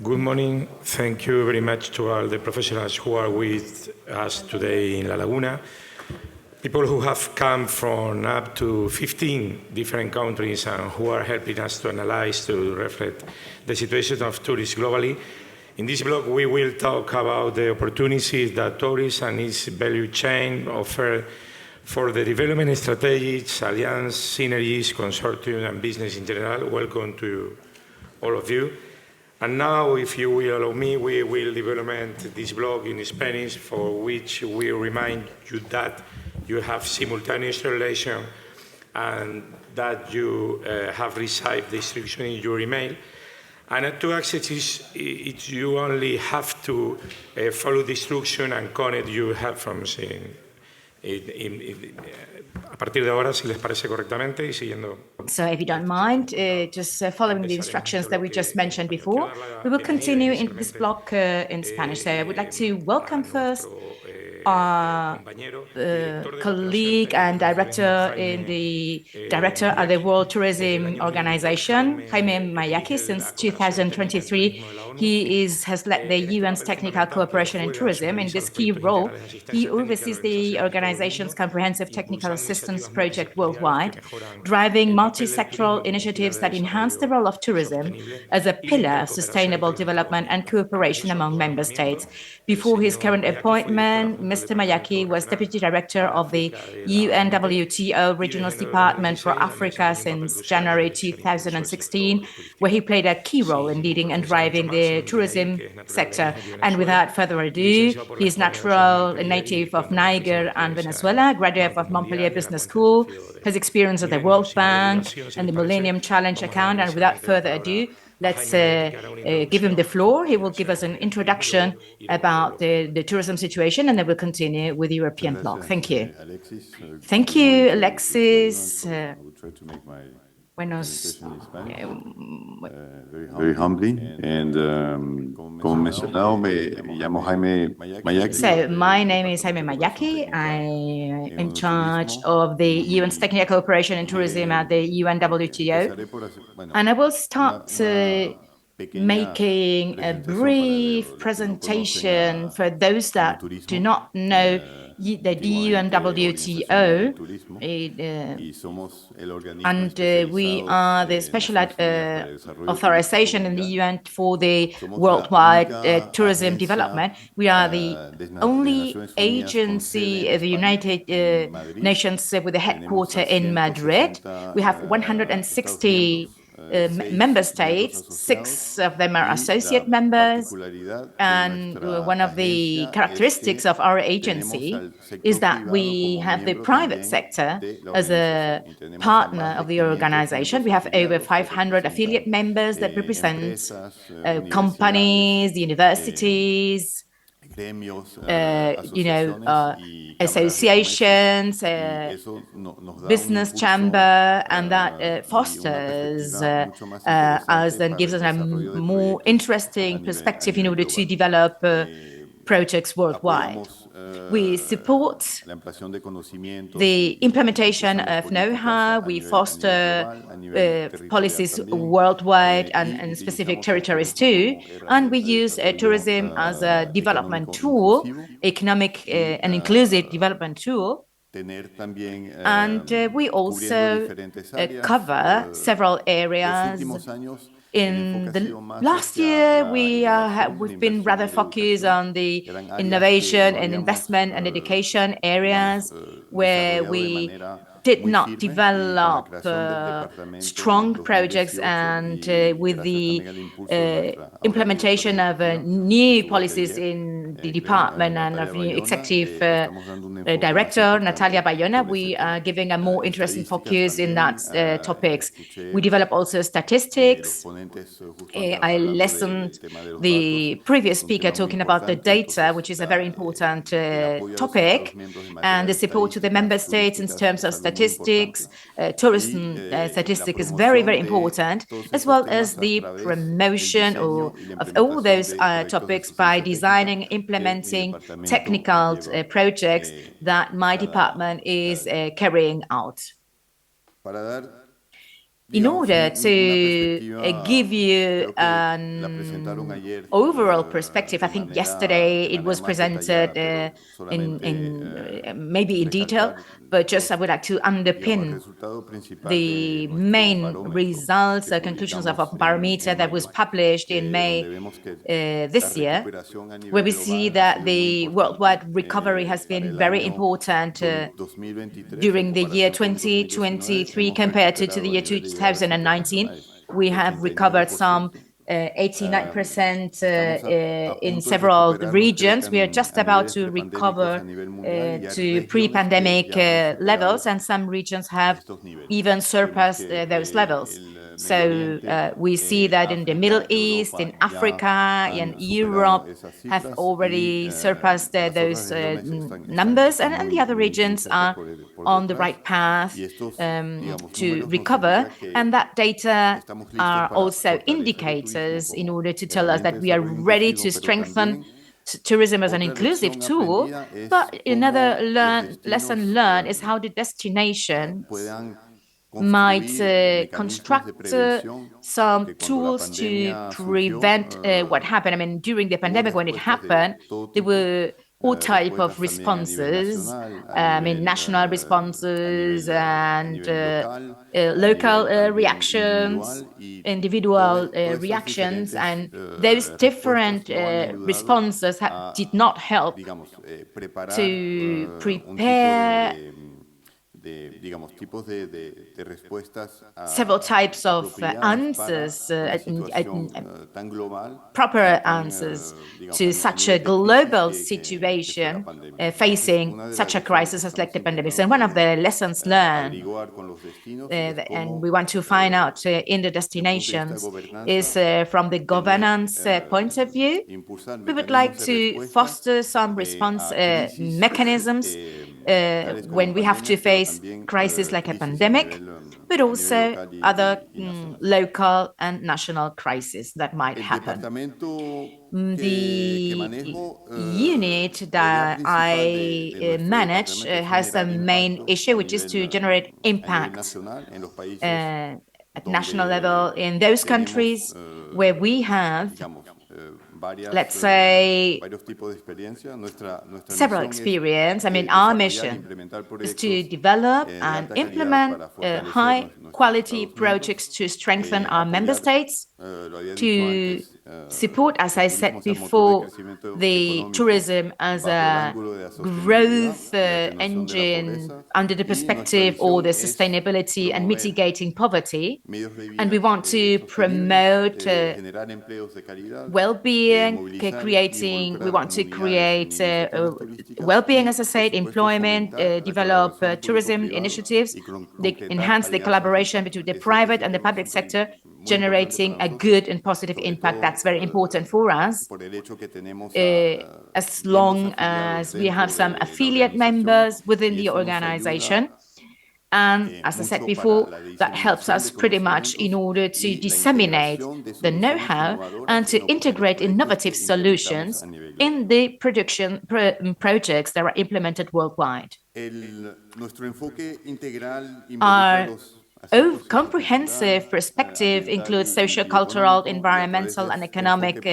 Good morning. Thank you very much to all the professionals who are with us today in La Laguna. People who have come from up to 15 different countries and who are helping us to analyze, to reflect the situation of tourists globally. In this blog, we will talk about the opportunities that tourism and its value chain offer for the development strategies, alliance, synergies, consortium, and business in general. Welcome to all of you. And now, if you will allow me, we will develop this blog in Spanish, for which we remind you that you have simultaneous translation and that you have received the instruction in your email. And to access it, you only have to follow the instruction and connect your headphones a partir de ahora, si les parece correctamente y siguiendo. So if you don't mind, just following the instructions that we just mentioned before, we will continue in this block in Spanish. So I would like to welcome first our colleague and director of the World Tourism Organization, Jaime Mayaki. Since 2023, he has led the UN's technical cooperation in tourism. In this key role, he oversees the organization's comprehensive technical assistance project worldwide, driving multi-sectoral initiatives that enhance the role of tourism as a pillar of sustainable development and cooperation among member states. Before his current appointment, Mr. Mayaki was Deputy Director of the UNWTO Regionals Department for Africa since January 2016, where he played a key role in leading and driving the tourism sector. And without further ado, he is natural native of Niger and Venezuela, graduate of Montpellier Business School, has experience at the World Bank and the Millennium Challenge account. And without further ado, let's give him the floor. He will give us an introduction about the tourism situation, and then we'll continue with the European bloc. Thank you. Thank you, Alexis. Buenos. Very humbly, and como mencionado, me llamo Jaime Mayaki. So my name is Jaime Mayaki. I am in charge of the UN's technical cooperation in tourism at the UNWTO, and I will start making a brief presentation for those that do not know the UNWTO, and we are the special authorization in the UN for the worldwide tourism development. We are the only agency of the United Nations with a headquarters in Madrid. We have 160 member states, 6 of them are associate members, and one of the characteristics of our agency is that we have the private sector as a partner of the organization. We have over 500 affiliate members that represent companies, universities, associations, business chamber, and that fosters us and gives us a more interesting perspective in order to develop projects worldwide. We support the implementation of know-how. We foster policies worldwide and in specific territories too. And we use tourism as a development tool, economic and inclusive development tool. And we also cover several areas. In the last year, we've been rather focused on the innovation and investment and education areas where we did not develop strong projects, and with the implementation of new policies in the department and of new executive director, Natalia Bayona, we are giving a more interesting focus in that topics. We develop also statistics. I listened the previous speaker talking about the data, which is a very important topic, and the support to the member states in terms of statistics. Tourism statistics is very, very important, as well as the promotion of all those topics by designing, implementing technical projects that my department is carrying out. In order to give you an overall perspective, I think yesterday it was presented maybe in detail, but just I would like to underpin the main results, the conclusions of a barometer that was published in May this year, where we see that the worldwide recovery has been very important during the year 2023 compared to the year 2019. We have recovered some 89% in several regions. We are just about to recover to pre-pandemic levels, and some regions have even surpassed those levels. So we see that in the Middle East, in Africa, and Europe have already surpassed those numbers, and the other regions are on the right path to recover. And that data are also indicators in order to tell us that we are ready to strengthen tourism as an inclusive tool. But another lesson learned is how the destinations might construct some tools to prevent what happened. I mean, during the pandemic, when it happened, there were all type of responses. I mean, national responses and local reactions, individual reactions, and those different responses did not help to prepare several types of answers, proper answers to such a global situation facing such a crisis as like the pandemic. And one of the lessons learned, and we want to find out in the destinations, is from the governance point of view. We would like to foster some response mechanisms when we have to face crises like a pandemic, but also other local and national crises that might happen. The unit that I manage has a main issue, which is to generate impact at national level in those countries where we have, let's say, several experience. I mean, our mission is to develop and implement high-quality projects to strengthen our member states, to support, as I said before, the tourism as a growth engine under the perspective or the sustainability and mitigating poverty. And we want to promote well-being, we want to create well-being, as I said, employment, develop tourism initiatives, enhance the collaboration between the private and the public sector, generating a good and positive impact. That's very important for us, as long as we have some affiliate members within the organization. And as I said before, that helps us pretty much in order to disseminate the know-how and to integrate innovative solutions in the production projects that are implemented worldwide. Our comprehensive perspective includes social, cultural, environmental, and economic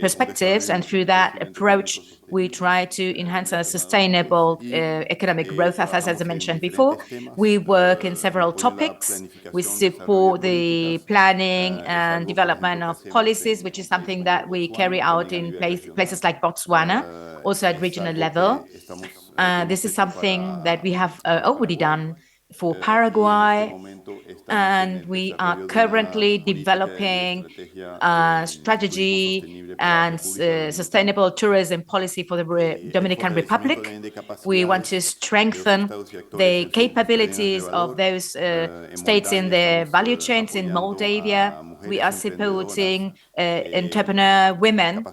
perspectives, and through that approach, we try to enhance our sustainable economic growth. As I mentioned before, we work in several topics. We support the planning and development of policies, which is something that we carry out in places like Botswana, also at regional level. This is something that we have already done for Paraguay, and we are currently developing a strategy and sustainable tourism policy for the Dominican Republic. We want to strengthen the capabilities of those states in the value chains. In Moldavia, we are supporting entrepreneur women,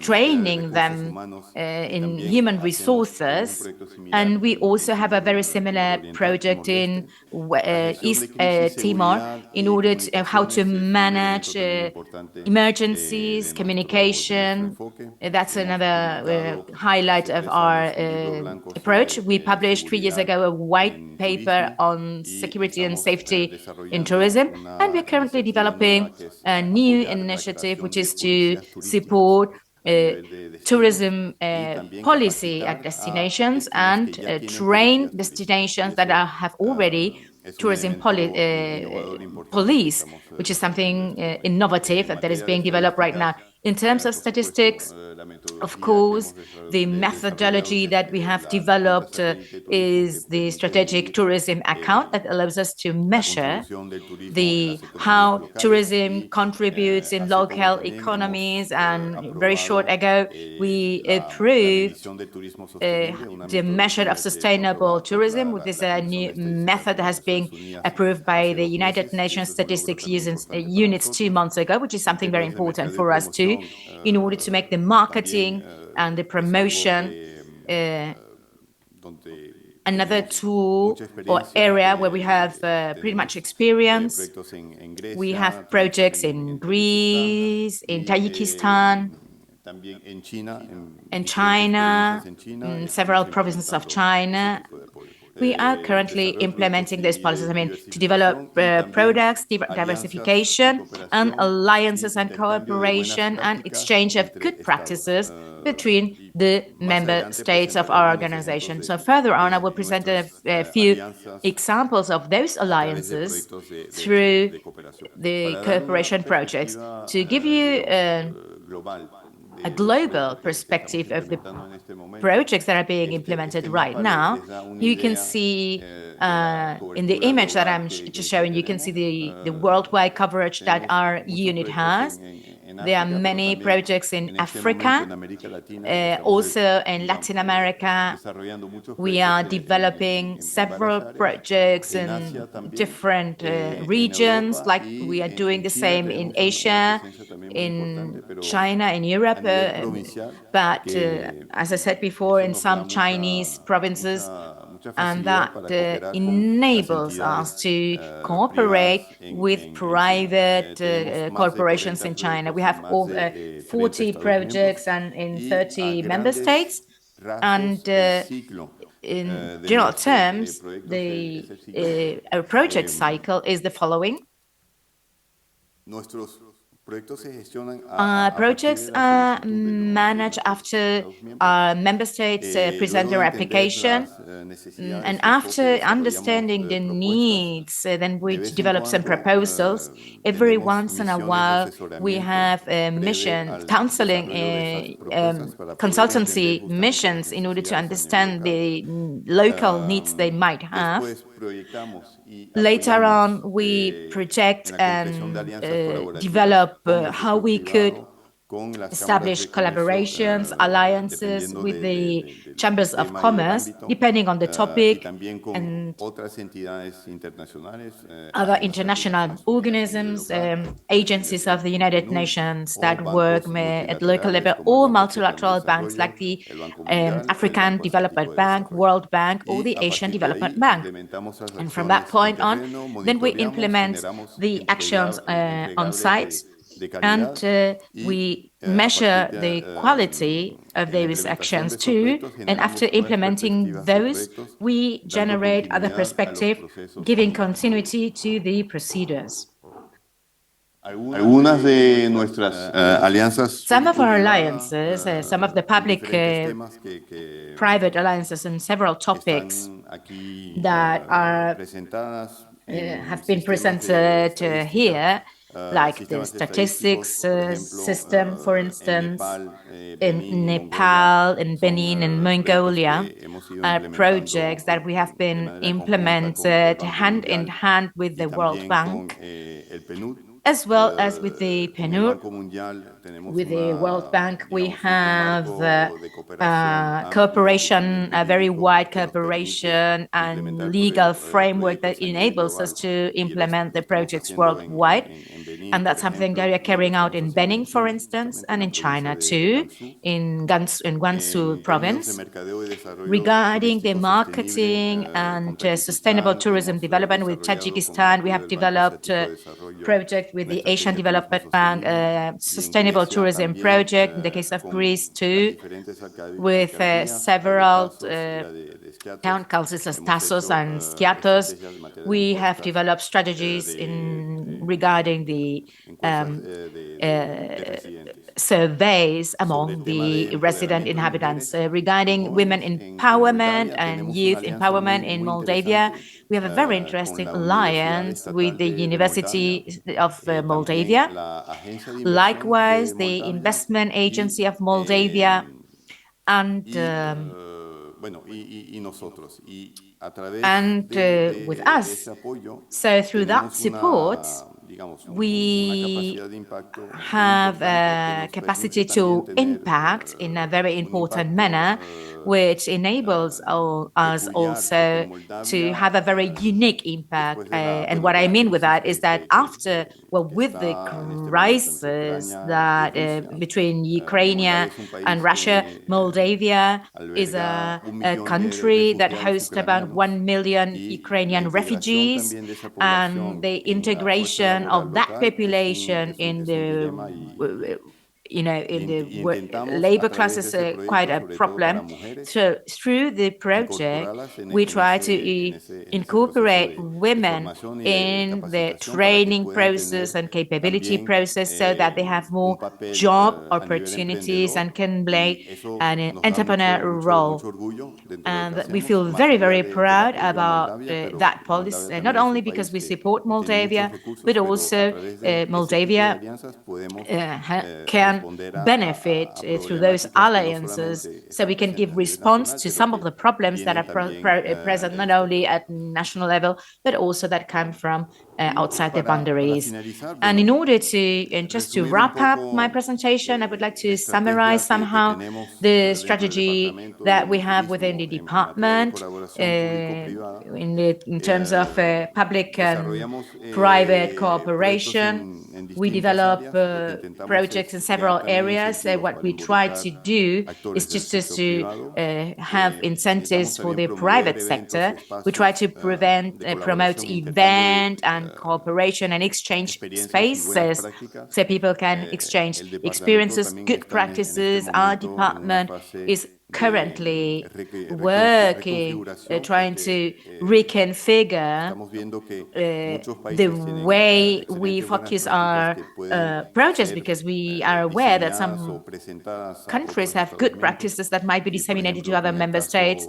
training them in human resources, and we also have a very similar project in East Timor in order to how to manage emergencies, communication. That's another highlight of our approach. We published 3 years ago a white paper on security and safety in tourism, and we're currently developing a new initiative, which is to support tourism policy at destinations and train destinations that have already tourism police, which is something innovative that is being developed right now. In terms of statistics, of course, the methodology that we have developed is the strategic tourism account that allows us to measure how tourism contributes in local economies. And very short ago, we approved the measure of sustainable tourism, which is a new method that has been approved by the United Nations Statistics Units 2 months ago, which is something very important for us too, in order to make the marketing and the promotion another tool or area where we have pretty much experience. We have projects in Greece, in Tajikistan, in China, in several provinces of China. We are currently implementing these policies, to develop products, diversification, and alliances and cooperation and exchange of good practices between the member states of our organization. So further on, I will present a few examples of those alliances through the cooperation projects. To give you a global perspective of the projects that are being implemented right now, you can see in the image that I'm just showing, you can see the worldwide coverage that our unit has. There are many projects in Africa, also in Latin America. We are developing several projects in different regions, like we are doing the same in Asia, in China, in Europe. But as I said before, in some Chinese provinces, and that enables us to cooperate with private corporations in China. We have over 40 projects and in 30 member states. And in general terms, our project cycle is the following. Projects are managed after member states present their application, and after understanding the needs, then we develop some proposals. Every once in a while, we have counseling, consultancy missions in order to understand the local needs they might have. Later on, we project and develop how we could establish collaborations, alliances with the chambers of commerce, depending on the topic, and other international organisms, agencies of the United Nations that work at local level, or multilateral banks like the African Development Bank, World Bank, or the Asian Development Bank. And from that point on, then we implement the actions on site, and we measure the quality of those actions too. And after implementing those, we generate other perspective, giving continuity to the procedures. Some of our alliances, some of the public-private alliances in several topics that have been presented here, like the statistics system, for instance, in Nepal, in Benin, in Mongolia, are projects that we have been implemented hand in hand with the World Bank, as well as with the PNUD. With the World Bank, we have cooperation, a very wide cooperation and legal framework that enables us to implement the projects worldwide. And that's something that we are carrying out in Benin, for instance, and in China too, in Guangzhou province. Regarding the marketing and sustainable tourism development with Tajikistan, we have developed a project with the Asian Development Bank Sustainable Tourism Project, in the case of Greece too, with several town councils as Tassos and Skiathos. We have developed strategies regarding the surveys among the resident inhabitants. Regarding women empowerment and youth empowerment in Moldavia, we have a very interesting alliance with the University of Moldavia. Likewise, the Investment Agency of Moldavia and with us. So through that support, we have a capacity to impact in a very important manner, which enables us also to have a very unique impact. And what I mean with that is that with the crisis that between Ukraine and Russia, Moldavia is a country that hosts about 1 million Ukrainian refugees, and the integration of that population in the labor class is quite a problem. So through the project, we try to incorporate women in the training process and capability process so that they have more job opportunities and can play an entrepreneurial role. And we feel very, very proud about that policy, not only because we support Moldavia, but also Moldavia can benefit through those alliances, so we can give response to some of the problems that are present not only at national level, but also that come from outside the boundaries. And in order to, and just to wrap up my presentation, I would like to summarize somehow the strategy that we have within the department in terms of public and private cooperation. We develop projects in several areas. What we try to do is just to have incentives for the private sector. We try to promote event and cooperation and exchange spaces so people can exchange experiences, good practices. Our department is currently working, trying to reconfigure the way we focus our projects, because we are aware that some countries have good practices that might be disseminated to other member states,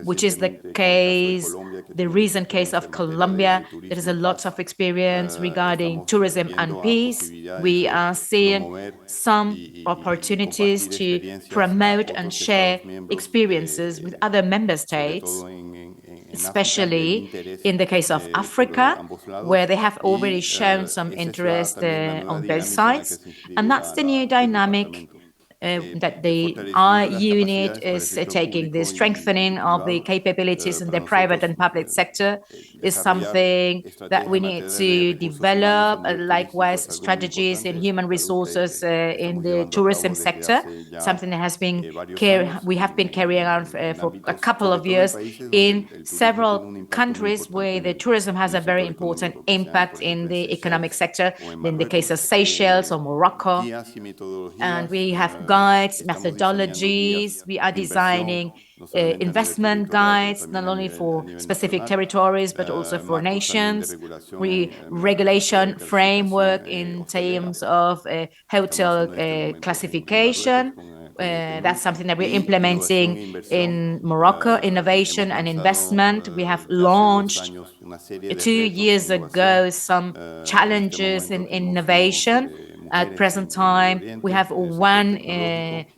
which is the case, the recent case of Colombia. There is a lot of experience regarding tourism and peace. We are seeing some opportunities to promote and share experiences with other member states, especially in the case of Africa, where they have already shown some interest on both sides. And that's the new dynamic that our unit is taking. The strengthening of the capabilities in the private and public sector is something that we need to develop. Likewise, strategies in human resources in the tourism sector, something that we have been carrying on for a couple of years in several countries where the tourism has a very important impact in the economic sector, in the case of Seychelles or Morocco. And we have guides, methodologies. We are designing investment guides, not only for specific territories, but also for nations. Regulation framework in terms of hotel classification. That's something that we're implementing in Morocco, innovation and investment. We have launched 2 years ago some challenges in innovation. At present time, we have one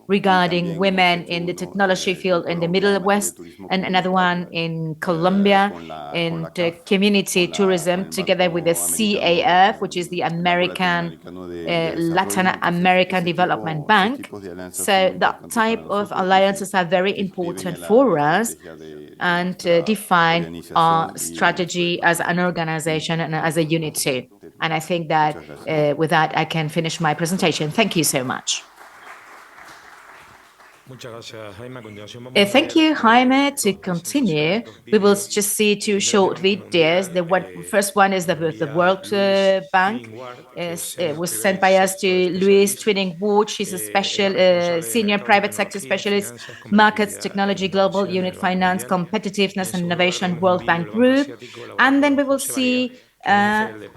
regarding women in the technology field in the Middle West, and another one in Colombia in the community tourism, together with the CAF, which is the Latin American Development Bank. So that type of alliances are very important for us and define our strategy as an organization and as a unit too. And I think that with that, I can finish my presentation. Thank you so much. Thank you, Jaime. To continue, we will just see two short videos. The first one is the World Bank. It was sent by us to Louise Twinning-Ward. She's a special senior private sector specialist, markets, technology, global unit, finance, competitiveness and innovation, World Bank Group. And then we will see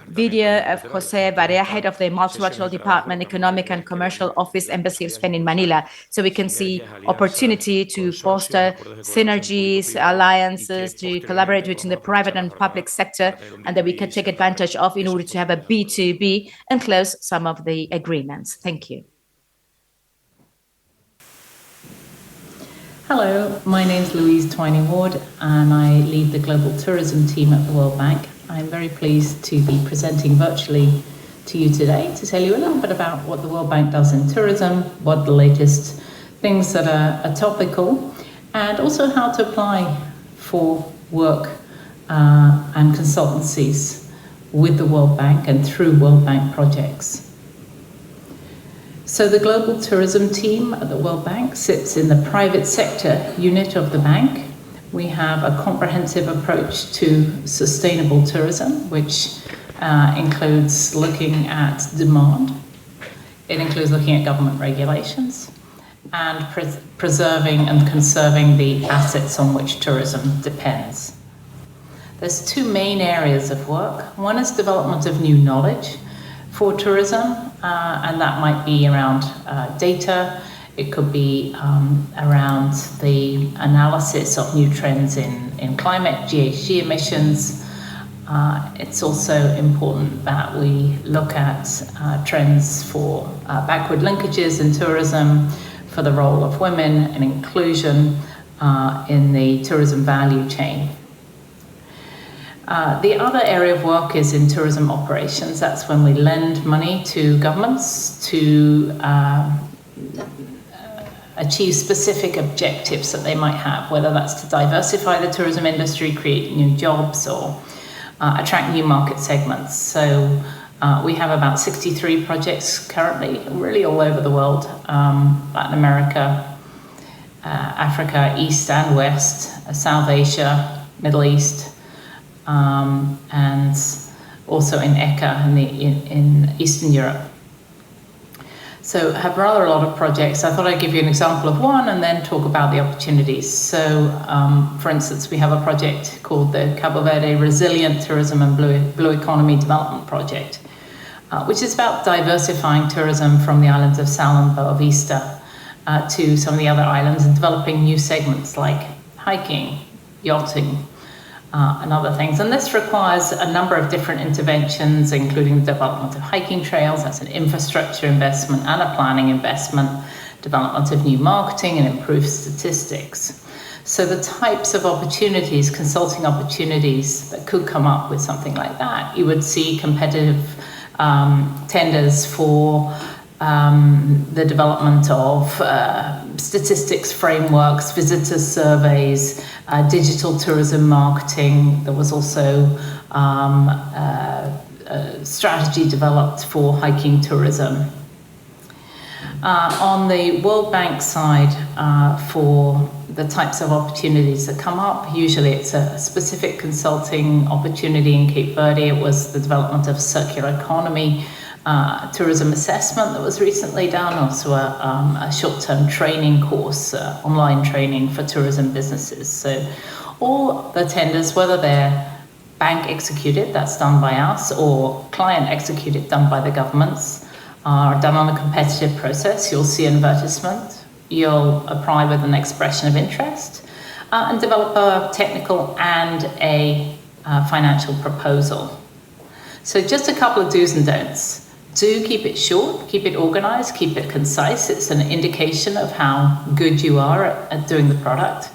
video of Jose Barea, head of the Multilateral Department, Economic and Commercial Office, Embassy of Spain in Manila. So we can see opportunity to foster synergies, alliances, to collaborate between the private and public sector, and that we can take advantage of in order to have a B2B and close some of the agreements. Thank you. Hello, my name is Louise Twining-Ward and I lead the global tourism team at the World Bank. I'm very pleased to be presenting virtually to you today to tell you a little bit about what the World Bank does in tourism, what the latest things that are topical, and also how to apply for work and consultancies with the World Bank and through World Bank projects. So the global tourism team at the World Bank sits in the private sector unit of the bank. We have a comprehensive approach to sustainable tourism, which includes looking at demand. It includes looking at government regulations and preserving and conserving the assets on which tourism depends. There's two main areas of work. One is development of new knowledge for tourism, and that might be around data. It could be around the analysis of new trends in climate, GHG emissions. It's also important that we look at trends for backward linkages in tourism, for the role of women and inclusion in the tourism value chain. The other area of work is in tourism operations. That's when we lend money to governments to achieve specific objectives that they might have, whether that's to diversify the tourism industry, create new jobs, or attract new market segments. So we have about 63 projects currently, really all over the world, Latin America, Africa, East and West, South Asia, Middle East, and also in ECA in Eastern Europe. So I have rather a lot of projects. I thought I'd give you an example of one and then talk about the opportunities. So, for instance, we have a project called the Cabo Verde Resilient Tourism and Blue Economy Development Project, which is about diversifying tourism from the islands of Sal and Boa Vista to some of the other islands and developing new segments like hiking, yachting, and other things. And this requires a number of different interventions, including the development of hiking trails, that's an infrastructure investment and a planning investment, development of new marketing and improved statistics. So the types of opportunities, consulting opportunities that could come up with something like that, you would see competitive tenders for the development of statistics frameworks, visitor surveys, digital tourism marketing. There was also a strategy developed for hiking tourism. On the World Bank side, for the types of opportunities that come up, usually it's a specific consulting opportunity. In Cape Verde, it was the development of circular economy tourism assessment that was recently done, also a short-term training course, online training for tourism businesses. So all the tenders, whether they're bank executed, that's done by us, or client executed, done by the governments, are done on a competitive process. You'll see an advertisement, you'll apply with an expression of interest, and develop a technical and a financial proposal. So just a couple of do's and don'ts. Do keep it short, keep it organized, keep it concise. It's an indication of how good you are at doing the product.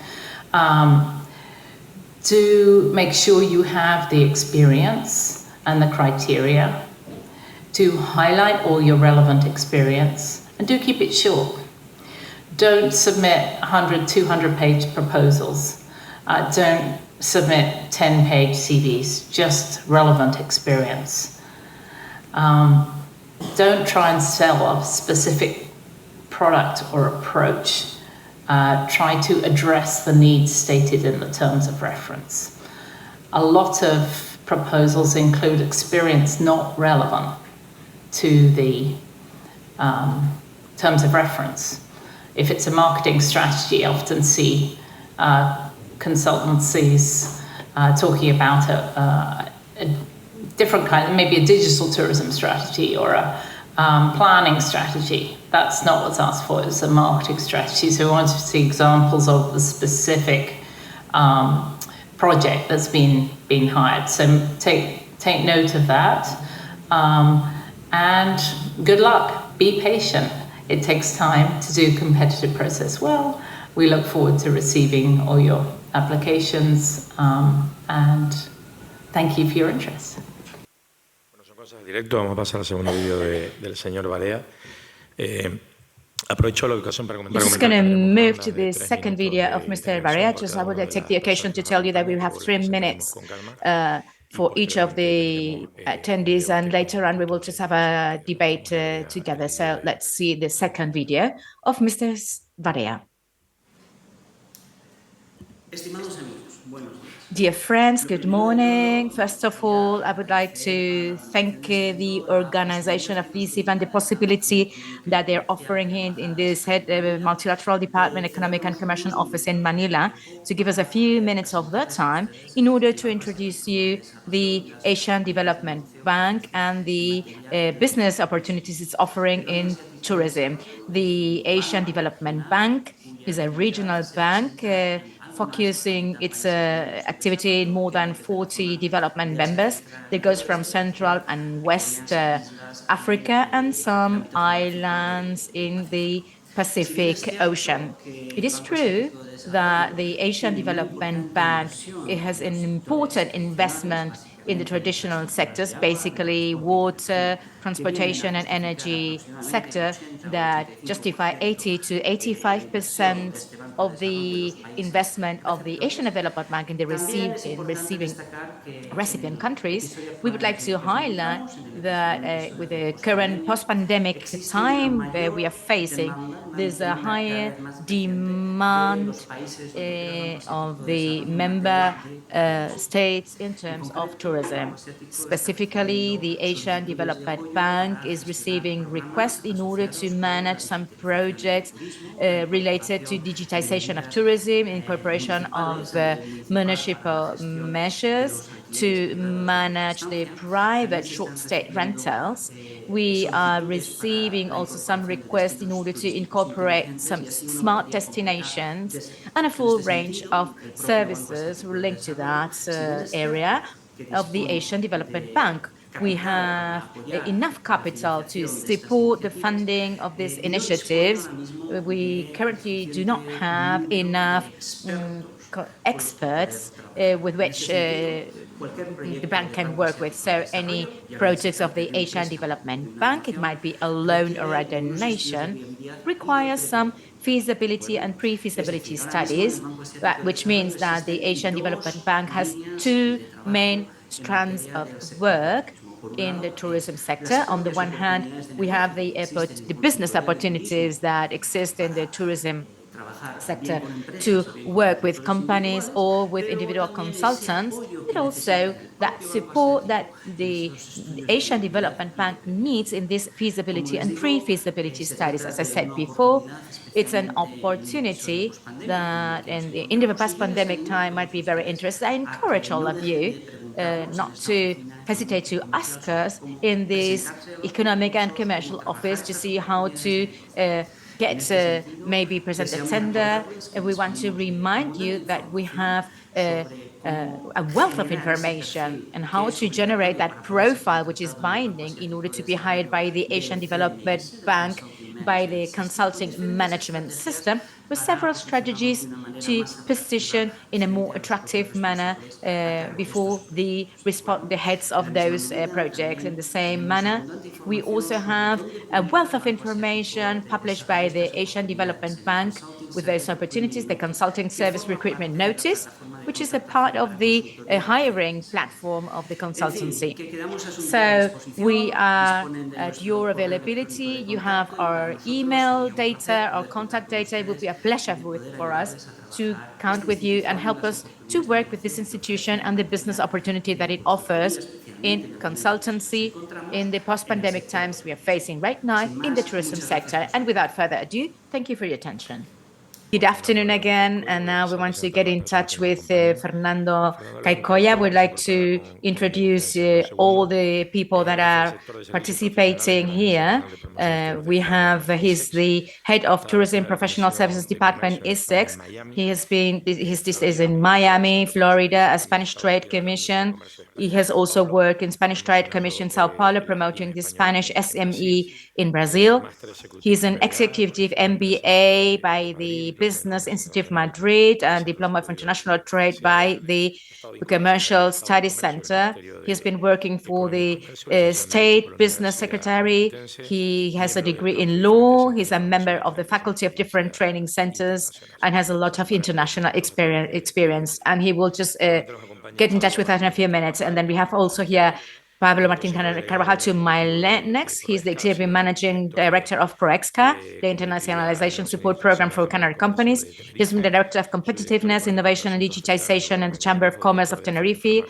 Do make sure you have the experience and the criteria. Do highlight all your relevant experience, and do keep it short. Don't submit 100, 200-page proposals. Don't submit 10-page CVs, just relevant experience. Don't try and sell a specific product or approach. try to address the needs stated in the terms of reference. A lot of proposals include experience not relevant to the terms of reference. If it's a marketing strategy, I often see consultancies talking about a different kind, maybe a digital tourism strategy or a planning strategy. That's not what's asked for, it's a marketing strategy. So we want to see examples of the specific project that's been hired. So take note of that. And good luck, be patient. It takes time to do competitive process well. We look forward to receiving all your applications and thank you for your interest. Bueno, son cosas directo. Vamos a pasar al segundo vídeo del señor Barea. Aprovecho la ocasión para comentar. We're just going to move to the second video of Mr. Barea. Just I would take the occasion to tell you that we have 3 minutes for each of the attendees, and later on we will just have a debate together. So let's see the second video of Mr. Barea. Dear friends, good morning. First of all, I would like to thank the organization of this event, the possibility that they're offering in this multilateral department, Economic and Commercial Office in Manila, to give us a few minutes of their time in order to introduce you the Asian Development Bank and the business opportunities it's offering in tourism. The Asian Development Bank is a regional bank focusing its activity in more than 40 development members that goes from Central and West Africa and some islands in the Pacific Ocean. It is true that the Asian Development Bank, it has an important investment in the traditional sectors, basically water, transportation and energy sector, that justify 80 to 85% of the investment of the Asian Development Bank in the receiving recipient countries. We would like to highlight that with the current post-pandemic time we are facing, there's a higher demand of the member states in terms of tourism. Specifically, the Asian Development Bank is receiving requests in order to manage some projects related to digitization of tourism, incorporation of municipal measures to manage the private short-stay rentals. We are receiving also some requests in order to incorporate some smart destinations and a full range of services linked to that area of the Asian Development Bank. We have enough capital to support the funding of these initiatives. We currently do not have enough experts with which the bank can work with. So any projects of the Asian Development Bank, it might be a loan or a donation, requires some feasibility and pre-feasibility studies, which means that the Asian Development Bank has 2 main strands of work in the tourism sector. On the one hand, we have the business opportunities that exist in the tourism sector to work with companies or with individual consultants, but also that support that the Asian Development Bank needs in this feasibility and pre-feasibility studies. As I said before, it's an opportunity that in the post-pandemic time might be very interesting. I encourage all of you not to hesitate to ask us in this Economic and Commercial Office to see how to maybe present a tender. We want to remind you that we have a wealth of information and how to generate that profile, which is binding in order to be hired by the Asian Development Bank, by the consulting management system, with several strategies to position in a more attractive manner before the heads of those projects. In the same manner, we also have a wealth of information published by the Asian Development Bank with those opportunities, the consulting service recruitment notice, which is a part of the hiring platform of the consultancy. So we are at your availability. You have our email data, our contact data. It would be a pleasure for us to count with you and help us to work with this institution and the business opportunity that it offers in consultancy in the post-pandemic times we are facing right now in the tourism sector. And without further ado, thank you for your attention. Good afternoon again, and now we want to get in touch with Fernando Caicoya. We'd like to introduce all the people that are participating here. He's the head of Tourism Professional Services Department, ICEX. This is in Miami, Florida, a Spanish Trade Commission. He has also worked in Spanish Trade Commission Sao Paulo, promoting the Spanish SME in Brazil. He's an executive MBA by the Business Institute of Madrid and Diploma of International Trade by the Commercial Studies Center. He's been working for the State Business Secretary. He has a degree in law. He's a member of the faculty of different training centers and has a lot of international experience. And he will just get in touch with us in a few minutes. And then we have also here Pablo Martín Carbajal to my next. He's the Executive Managing Director of PROEXCA, the Internationalization Support Program for Canary Companies. He's been Director of Competitiveness, Innovation and Digitization in the Chamber of Commerce of Tenerife,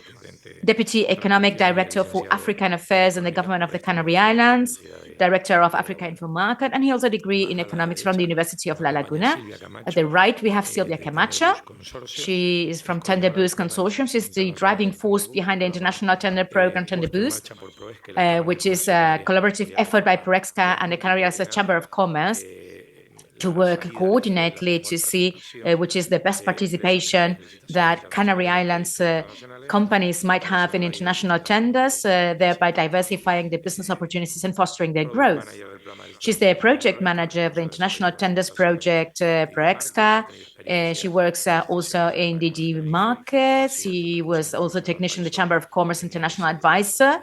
Deputy Economic Director for African Affairs in the Government of the Canary Islands, Director of Africa Info Market, and he holds a degree in economics from the University of La Laguna. At the right, we have Silvia Camacho. She is from Tender Boost Consortium. She's the driving force behind the international tender program Tender Boost, which is a collaborative effort by PROEXCA and the Canary Islands Chamber of Commerce to work coordinately to see which is the best participation that Canary Islands companies might have in international tenders, thereby diversifying the business opportunities and fostering their growth. She's the project manager of the International Tenders Project, PROEXCA. She works also in DG Markets. She was also technician in the Chamber of Commerce International Advisor.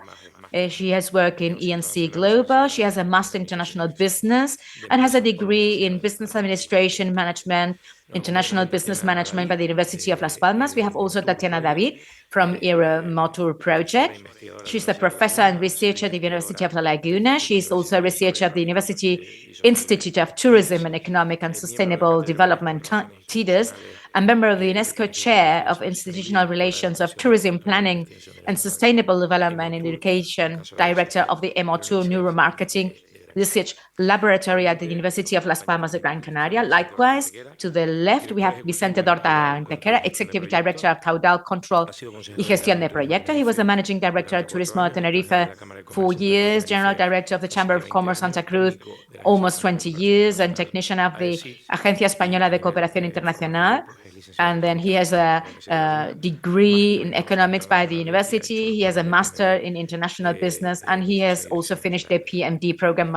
She has worked in E&C Global. She has a Master in International Business and has a degree in Business Administration Management, International Business Management by the University of Las Palmas. We have also Tatiana David from EUROEMOTUR project. She's a professor and researcher at the University of La Laguna. She's also a researcher at the University Institute of Tourism and Economic and Sustainable Development, TIDES, a member of the UNESCO Chair of Institutional Relations of Tourism Planning and Sustainable Development in Education, Director of the EUROEMOTUR Neuromarketing Research Laboratory at the University of Las Palmas de Gran Canaria. Likewise, to the left, we have Vicente Dorta, Executive Director of Kaudal Control y Gestión de Proyectos. He was the Managing Director at Turismo Tenerife 4 years, General Director of the Chamber of Commerce Santa Cruz almost 20 years, and technician of the Agencia Española de Cooperación Internacional. And then he has a degree in economics by the university. He has a master in international business, and he has also finished the PMD program,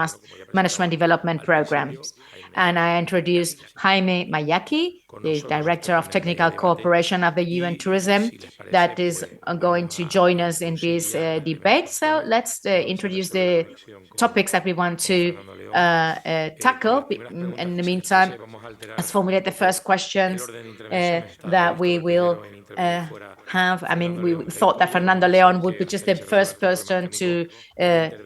Management Development Programs. And I introduce Jaime Mayaki, the Director of Technical Cooperation of the UN Tourism, that is going to join us in this debate. So let's introduce the topics that we want to tackle. In the meantime, let's formulate the first questions that we will have. I mean, we thought that Fernando León would be just the first person to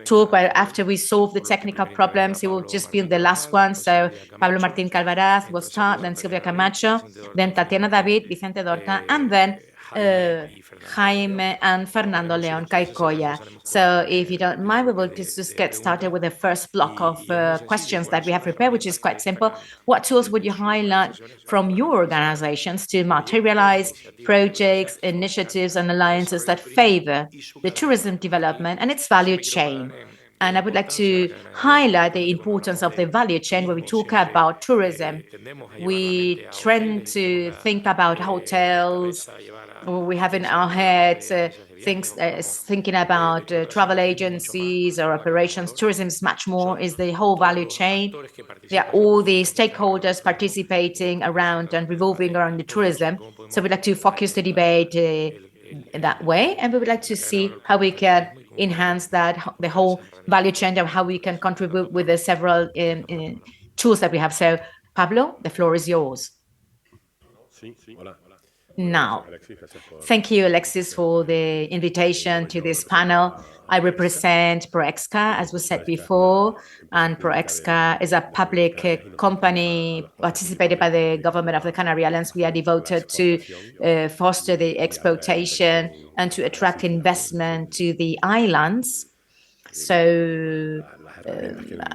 talk, but after we solve the technical problems, he will just be the last one. So Pablo Martín Calvaraz will start, then Silvia Camacho, then Tatiana David, Vicente Dorta, and then Jaime and Fernando León Caicoya. So if you don't mind, we will just get started with the first block of questions that we have prepared, which is quite simple. What tools would you highlight from your organizations to materialize projects, initiatives, and alliances that favor the tourism development and its value chain? And I would like to highlight the importance of the value chain when we talk about tourism. We tend to think about hotels, or we have in our heads thinking about travel agencies or operations. Tourism is much more, is the whole value chain. There are all the stakeholders participating around and revolving around the tourism. So we'd like to focus the debate in that way, and we would like to see how we can enhance that, the whole value chain, and how we can contribute with the several tools that we have. So Pablo, the floor is yours. Now, thank you, Alexis, for the invitation to this panel. I represent PROEXCA, as we said before, and PROEXCA is a public company participated by the government of the Canary Islands. We are devoted to foster the exploitation and to attract investment to the islands. So,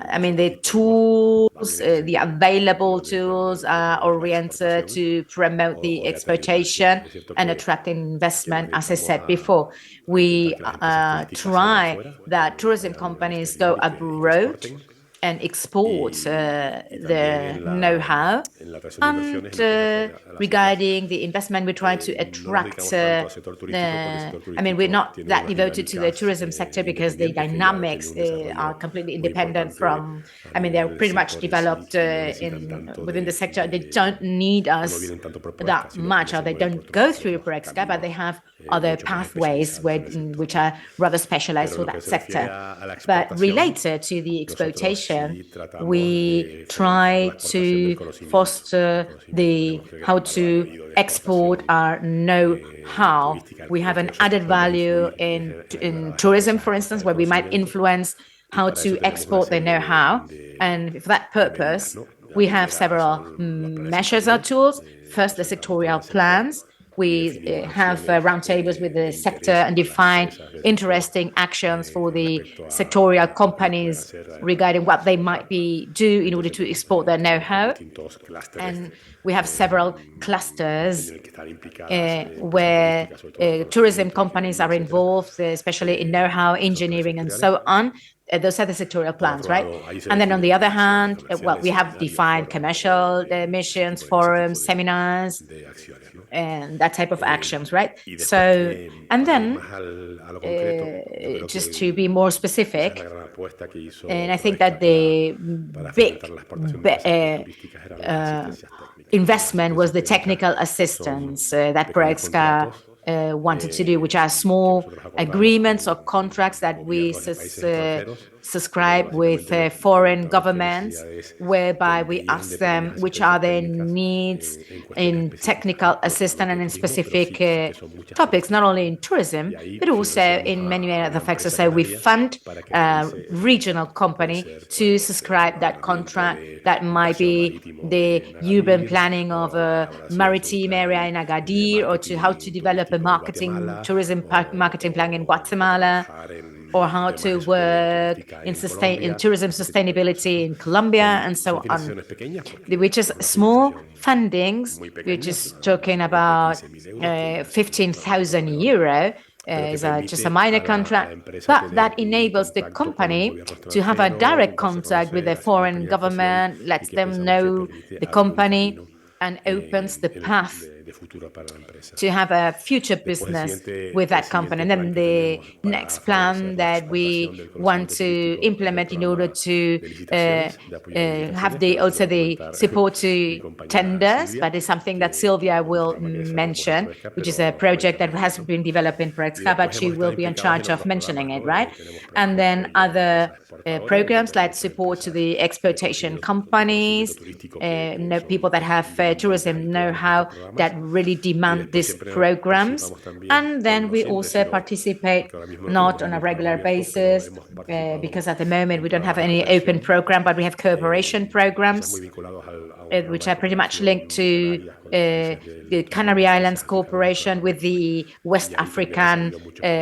I mean, the tools, the available tools are oriented to promote the exploitation and attract investment. As I said before, we try that tourism companies go abroad and export their know-how. And regarding the investment, we try to attract, I mean, we're not that devoted to the tourism sector because the dynamics are completely independent from, I mean, they're pretty much developed within the sector. They don't need us that much, or they don't go through PROEXCA, but they have other pathways which are rather specialized for that sector. But related to the exploitation, we try to foster how to export our know-how. We have an added value in tourism, for instance, where we might influence how to export the know-how. And for that purpose, we have several measures or tools. First, the sectorial plans. We have roundtables with the sector and define interesting actions for the sectorial companies regarding what they might do in order to export their know-how. And we have several clusters where tourism companies are involved, especially in know-how, engineering, and so on. Those are the sectorial plans, right? And then on the other hand, we have defined commercial missions, forums, seminars, and that type of actions, right? So, and then, just to be more specific, and I think that the big investment was the technical assistance that PROEXCA wanted to do, which are small agreements or contracts that we subscribe with foreign governments, whereby we ask them which are their needs in technical assistance and in specific topics, not only in tourism, but also in many other factors. So we fund a regional company to subscribe that contract. That might be the urban planning of a maritime area in Agadir, or to how to develop a tourism marketing plan in Guatemala, or how to work in tourism sustainability in Colombia, and so on. Which is small fundings, which is talking about 15,000 euro. Is just a minor contract, but that enables the company to have a direct contact with the foreign government, lets them know the company, and opens the path to have a future business with that company. And then the next plan that we want to implement in order to have also the support to tenders, but it's something that Silvia will mention, which is a project that has been developed in PROEXCA, but she will be in charge of mentioning it, right? And then other programs like support to the exploitation companies, people that have tourism know-how that really demand these programs. And then we also participate, not on a regular basis, because at the moment we don't have any open program, but we have cooperation programs, which are pretty much linked to the Canary Islands cooperation with the West African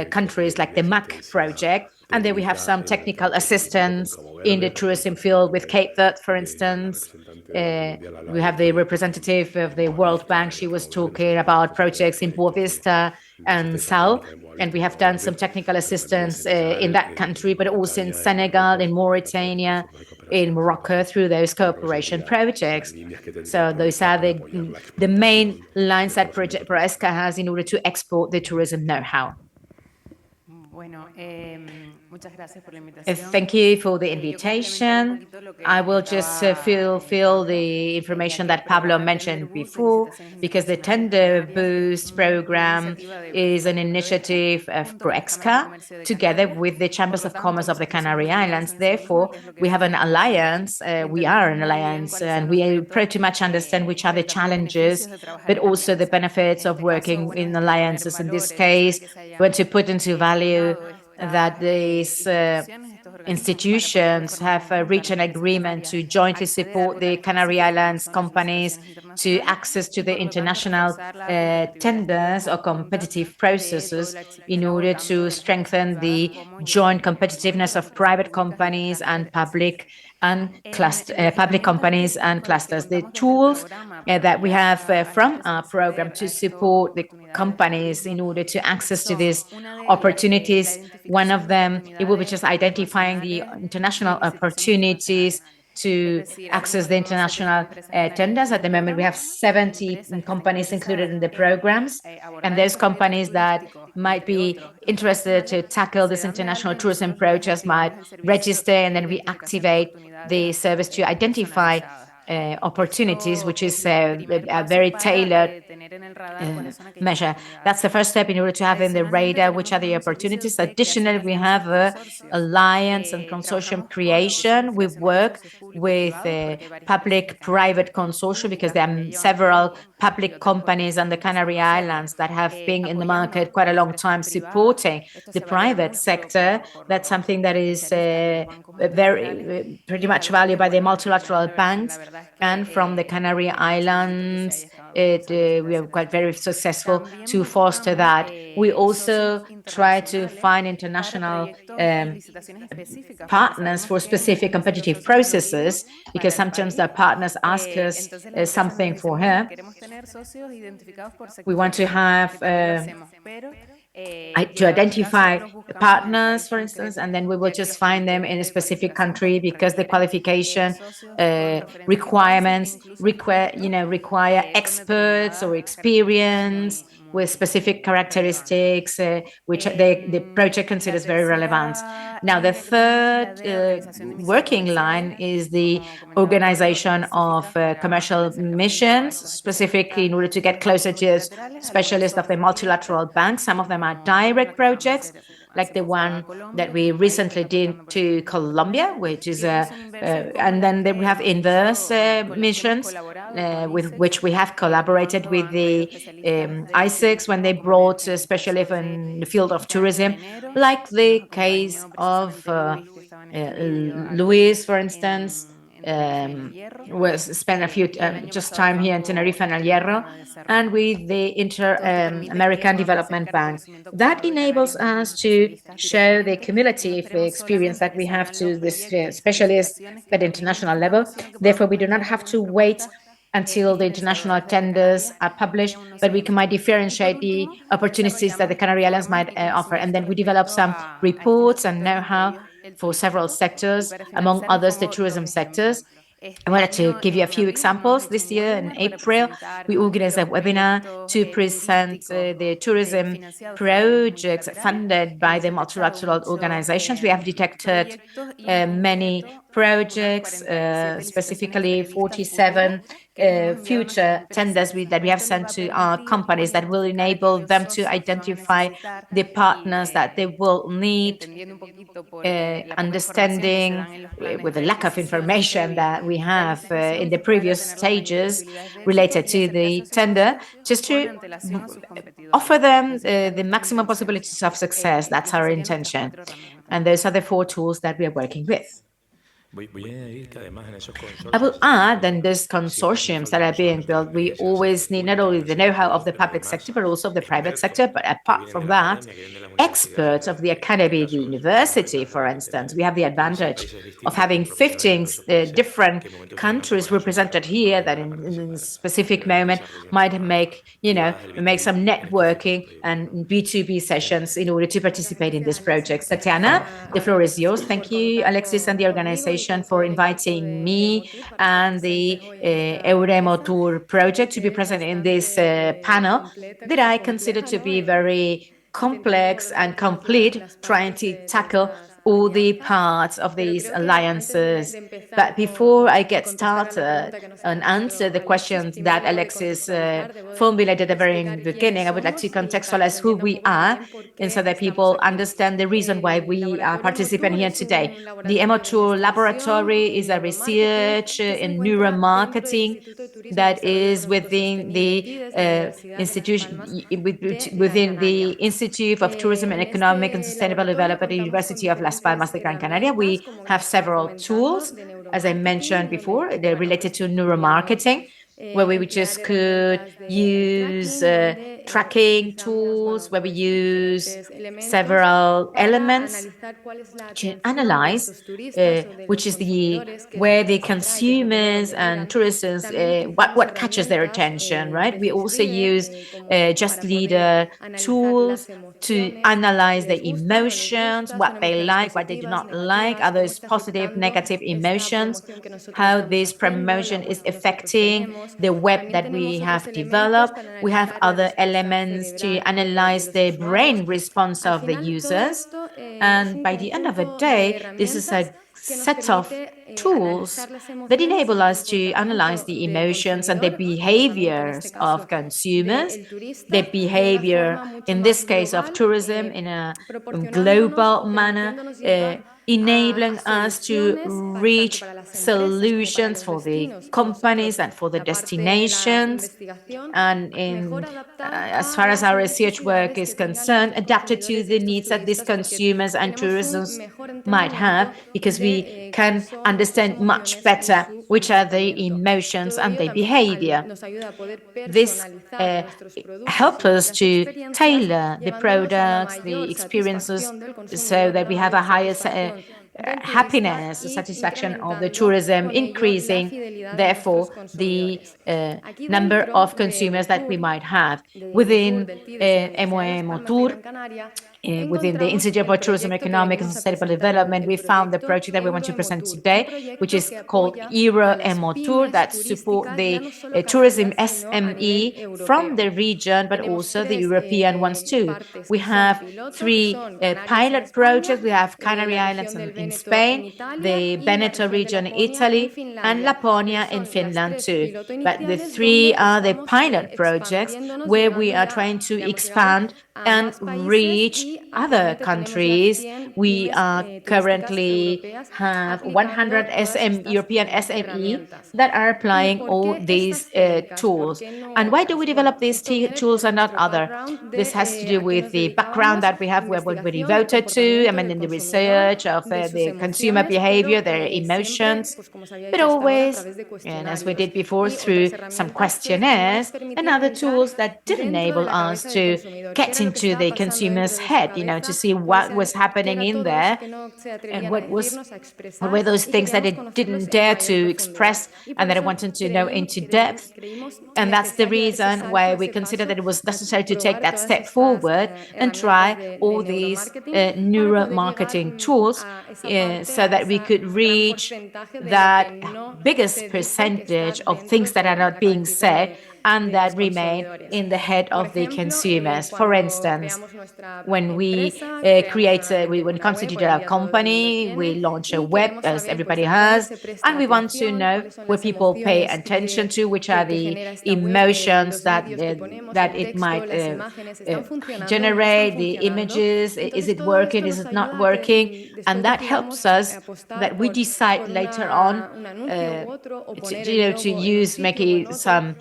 countries, like the MAC project. And then we have some technical assistance in the tourism field with Cape Verde, for instance. We have the representative of the World Bank. She was talking about projects in Boa Vista and Sal. And we have done some technical assistance in that country, but also in Senegal, in Mauritania, in Morocco, through those cooperation projects. So those are the main lines that PROEXCA has in order to export the tourism know-how. Thank you for the invitation. I will just fill the information that Pablo mentioned before, because the Tender Boost program is an initiative of PROEXCA together with the Chambers of Commerce of the Canary Islands. Therefore, we have an alliance. We are an alliance, and we pretty much understand which are the challenges, but also the benefits of working in alliances. In this case, we want to put into value that these institutions have reached an agreement to jointly support the Canary Islands companies to access to the international tenders or competitive processes in order to strengthen the joint competitiveness of private companies and public companies and clusters. The tools that we have from our program to support the companies in order to access to these opportunities. One of them, it will be just identifying the international opportunities to access the international tenders. At the moment, we have 70 companies included in the programs, and those companies that might be interested to tackle this international tourism projects might register, and then we activate the service to identify opportunities, which is a very tailored measure. That's the first step in order to have in the radar which are the opportunities. Additionally, we have alliance and consortium creation. We work with public-private consortium because there are several public companies on the Canary Islands that have been in the market quite a long time supporting the private sector. That's something that is very pretty much valued by the multilateral banks. And from the Canary Islands, we are quite very successful to foster that. We also try to find international partners for specific competitive processes, because sometimes the partners ask us something for her. We want to have to identify partners, for instance, and then we will just find them in a specific country, because the qualification requirements require experts or experience with specific characteristics, which the project considers very relevant. Now, the third working line is the organization of commercial missions, specifically in order to get closer to specialists of the multilateral banks. Some of them are direct projects, like the one that we recently did to Colombia, which is and then we have inverse missions with which we have collaborated with the ICEX when they brought specialists in the field of tourism, like the case of Luis, for instance. Spent a few just time here in Tenerife and El Hierro, and with the Inter-American Development Bank. That enables us to show the cumulative experience that we have to this specialists at international level. Therefore, we do not have to wait until the international tenders are published, but we might differentiate the opportunities that the Canary Islands might offer. And then we develop some reports and know-how for several sectors, among others, the tourism sectors. I wanted to give you a few examples. This year in April, we organized a webinar to present the tourism projects funded by the multilateral organizations. We have detected many projects, specifically 47 future tenders that we have sent to our companies that will enable them to identify the partners that they will need, understanding with the lack of information that we have in the previous stages related to the tender, just to offer them the maximum possibilities of success. That's our intention. And those are the 4 tools that we are working with. I will add that those consortiums that are being built, we always need not only the know-how of the public sector, but also of the private sector. But apart from that, experts of the academy, the university, for instance, we have the advantage of having 15 different countries represented here that in a specific moment might make some networking and B2B sessions in order to participate in this project. Tatiana, the floor is yours. Thank you, Alexis, and the organization for inviting me and the EUROEMOTUR project to be present in this panel that I consider to be very complex and complete, trying to tackle all the parts of these alliances. But before I get started and answer the questions that Alexis formulated at the very beginning, I would like to contextualize who we are, and so that people understand the reason why we are participating here today. The EUROEMOTUR laboratory is a research in neuromarketing that is within the within the Institute of Tourism and Economic and Sustainable Development at the University of Las Palmas de Gran Canaria. We have several tools, as I mentioned before, they're related to neuromarketing, where we just could use tracking tools, where we use several elements to analyze which is where the consumers and tourists what catches their attention, right? We also use Just Leader tools to analyze the emotions, what they like, what they do not like, are those positive, negative emotions, how this promotion is affecting the web that we have developed. We have other elements to analyze the brain response of the users. And by the end of the day, this is a set of tools that enable us to analyze the emotions and the behaviors of consumers, the behavior, in this case, of tourism in a global manner, enabling us to reach solutions for the companies and for the destinations. And as far as our research work is concerned, adapted to the needs that these consumers and tourists might have, because we can understand much better which are the emotions and the behavior. This helps us to tailor the products, the experiences, so that we have a higher happiness, satisfaction of the tourism, increasing, therefore, the number of consumers that we might have. Within EUROEMOTUR, within the Institute for Tourism, Economic and Sustainable Development, we found the project that we want to present today, which is called EUROEMOTUR, that support the tourism SME from the region, but also the European ones too. We have three pilot projects. We have Canary Islands in Spain, the Veneto region in Italy, and Laponia in Finland too. But the three are the pilot projects where we are trying to expand and reach other countries. We currently have 100 European SME that are applying all these tools. And why do we develop these tools and not other? This has to do with the background that we have, where we're devoted to, I mean, in the research of the consumer behavior, their emotions, but always, and as we did before, through some questionnaires and other tools that did enable us to get into the consumer's head, to see what was happening in there and what were those things that it didn't dare to express and that I wanted to know into depth. And that's the reason why we consider that it was necessary to take that step forward and try all these neuromarketing tools so that we could reach that biggest percentage of things that are not being said and that remain in the head of the consumers. For instance, when we constituted our company, we launch a web, as everybody has, and we want to know what people pay attention to, which are the emotions that it might generate, the images, is it working, is it not working, and that helps us that we decide later on to use, making some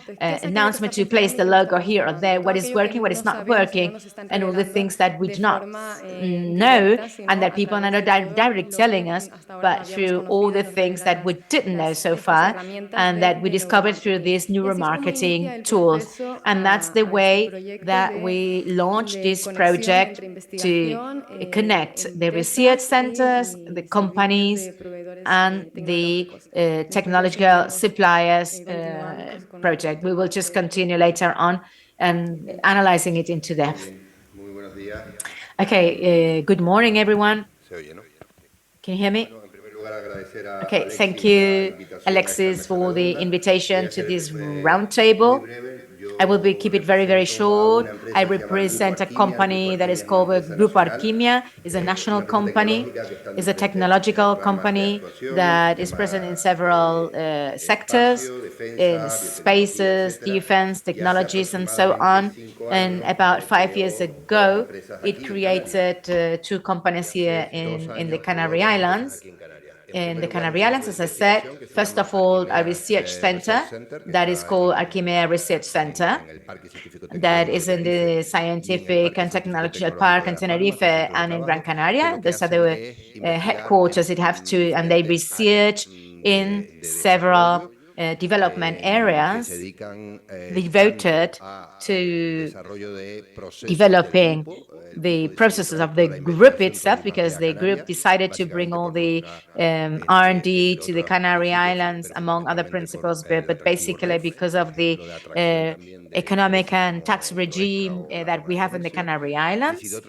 announcement to place the logo here or there, what is working, what is not working, and all the things that we do not know and that people are not directly telling us, but through all the things that we didn't know so far and that we discovered through these neuromarketing tools. And that's the way that we launched this project to connect the research centers, the companies, and the technological suppliers project. We will just continue later on and analyzing it into depth. Okay, good morning, everyone. Can you hear me? Okay, thank you, Alexis, for the invitation to this roundtable. I will keep it very, very short. I represent a company that is called Grupo Arquimia. It's a national company. It's a technological company that is present in several sectors, in spaces, defense, technologies, and so on. And about 5 years ago, it created 2 companies here in the Canary Islands. In the Canary Islands, as I said, first of all, a research center that is called Arquimia Research Center, that is in the Scientific and Technological Park in Tenerife and in Gran Canaria. Those are the headquarters it has to, and they research in several development areas devoted to developing the processes of the group itself, because the group decided to bring all the R&D to the Canary Islands, among other principles, but basically because of the economic and tax regime that we have in the Canary Islands.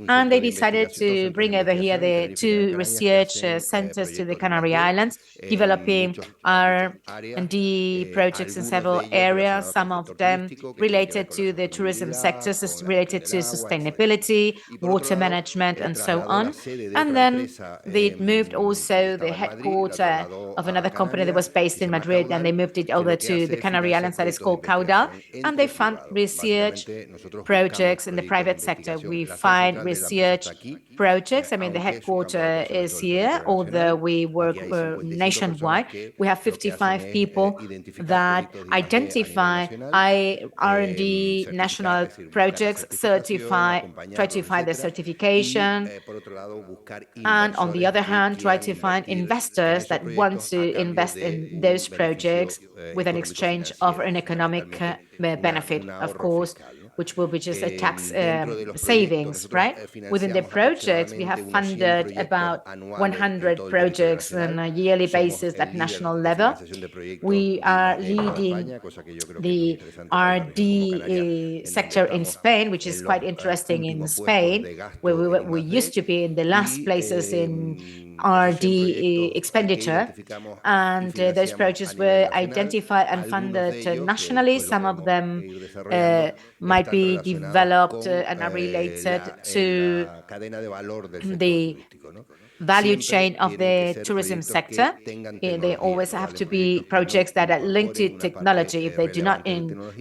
And they decided to bring over here the 2 research centers to the Canary Islands, developing R&D projects in several areas, some of them related to the tourism sectors, related to sustainability, water management, and so on. And then they moved also the headquarters of another company that was based in Madrid, and they moved it over to the Canary Islands, that is called Kaudal, and they fund research projects in the private sector. We find research projects. I mean, the headquarters is here, although we work nationwide. We have 55 people that identify R&D national projects, try to find the certification, and on the other hand, try to find investors that want to invest in those projects with an exchange of an economic benefit, of course, which will be just a tax savings, right? Within the projects, we have funded about 100 projects on a yearly basis at national level. We are leading the R&D sector in Spain, which is quite interesting in Spain, where we used to be in the last places in R&D expenditure. And those projects were identified and funded nationally. Some of them might be developed and are related to the value chain of the tourism sector. They always have to be projects that are linked to technology. If they do not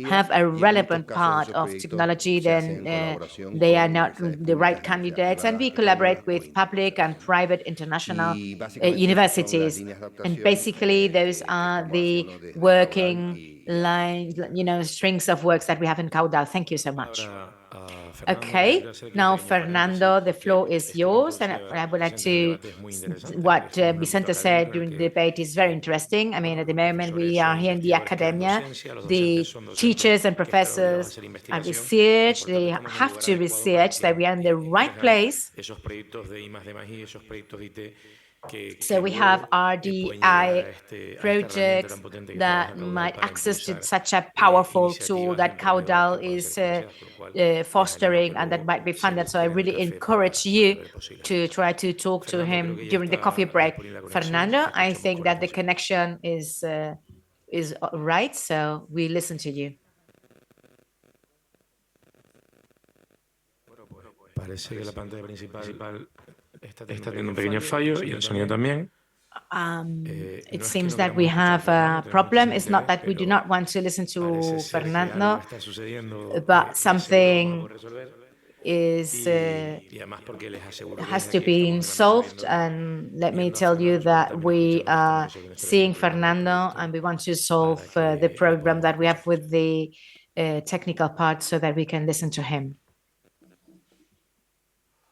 have a relevant part of technology, then they are not the right candidates. And we collaborate with public and private international universities. And basically, those are the working lines, strings of works that we have in Kaudal. Thank you so much. Okay, now Fernando, the floor is yours, and I would like to, what Vicente said during the debate is very interesting. I mean, at the moment we are here in the academia, the teachers and professors are research, they have to research that we are in the right place. So we have RDI projects that might access to such a powerful tool that Kaudal is fostering and that might be funded. So I really encourage you to try to talk to him during the coffee break. Fernando, I think that the connection is right, so we listen to you. Parece que la pantalla principal está teniendo un pequeño fallo y el sonido también. It seems that we have a problem. It's not that we do not want to listen to Fernando, but something has to be solved. And let me tell you that we are seeing Fernando and we want to solve the program that we have with the technical part so that we can listen to him.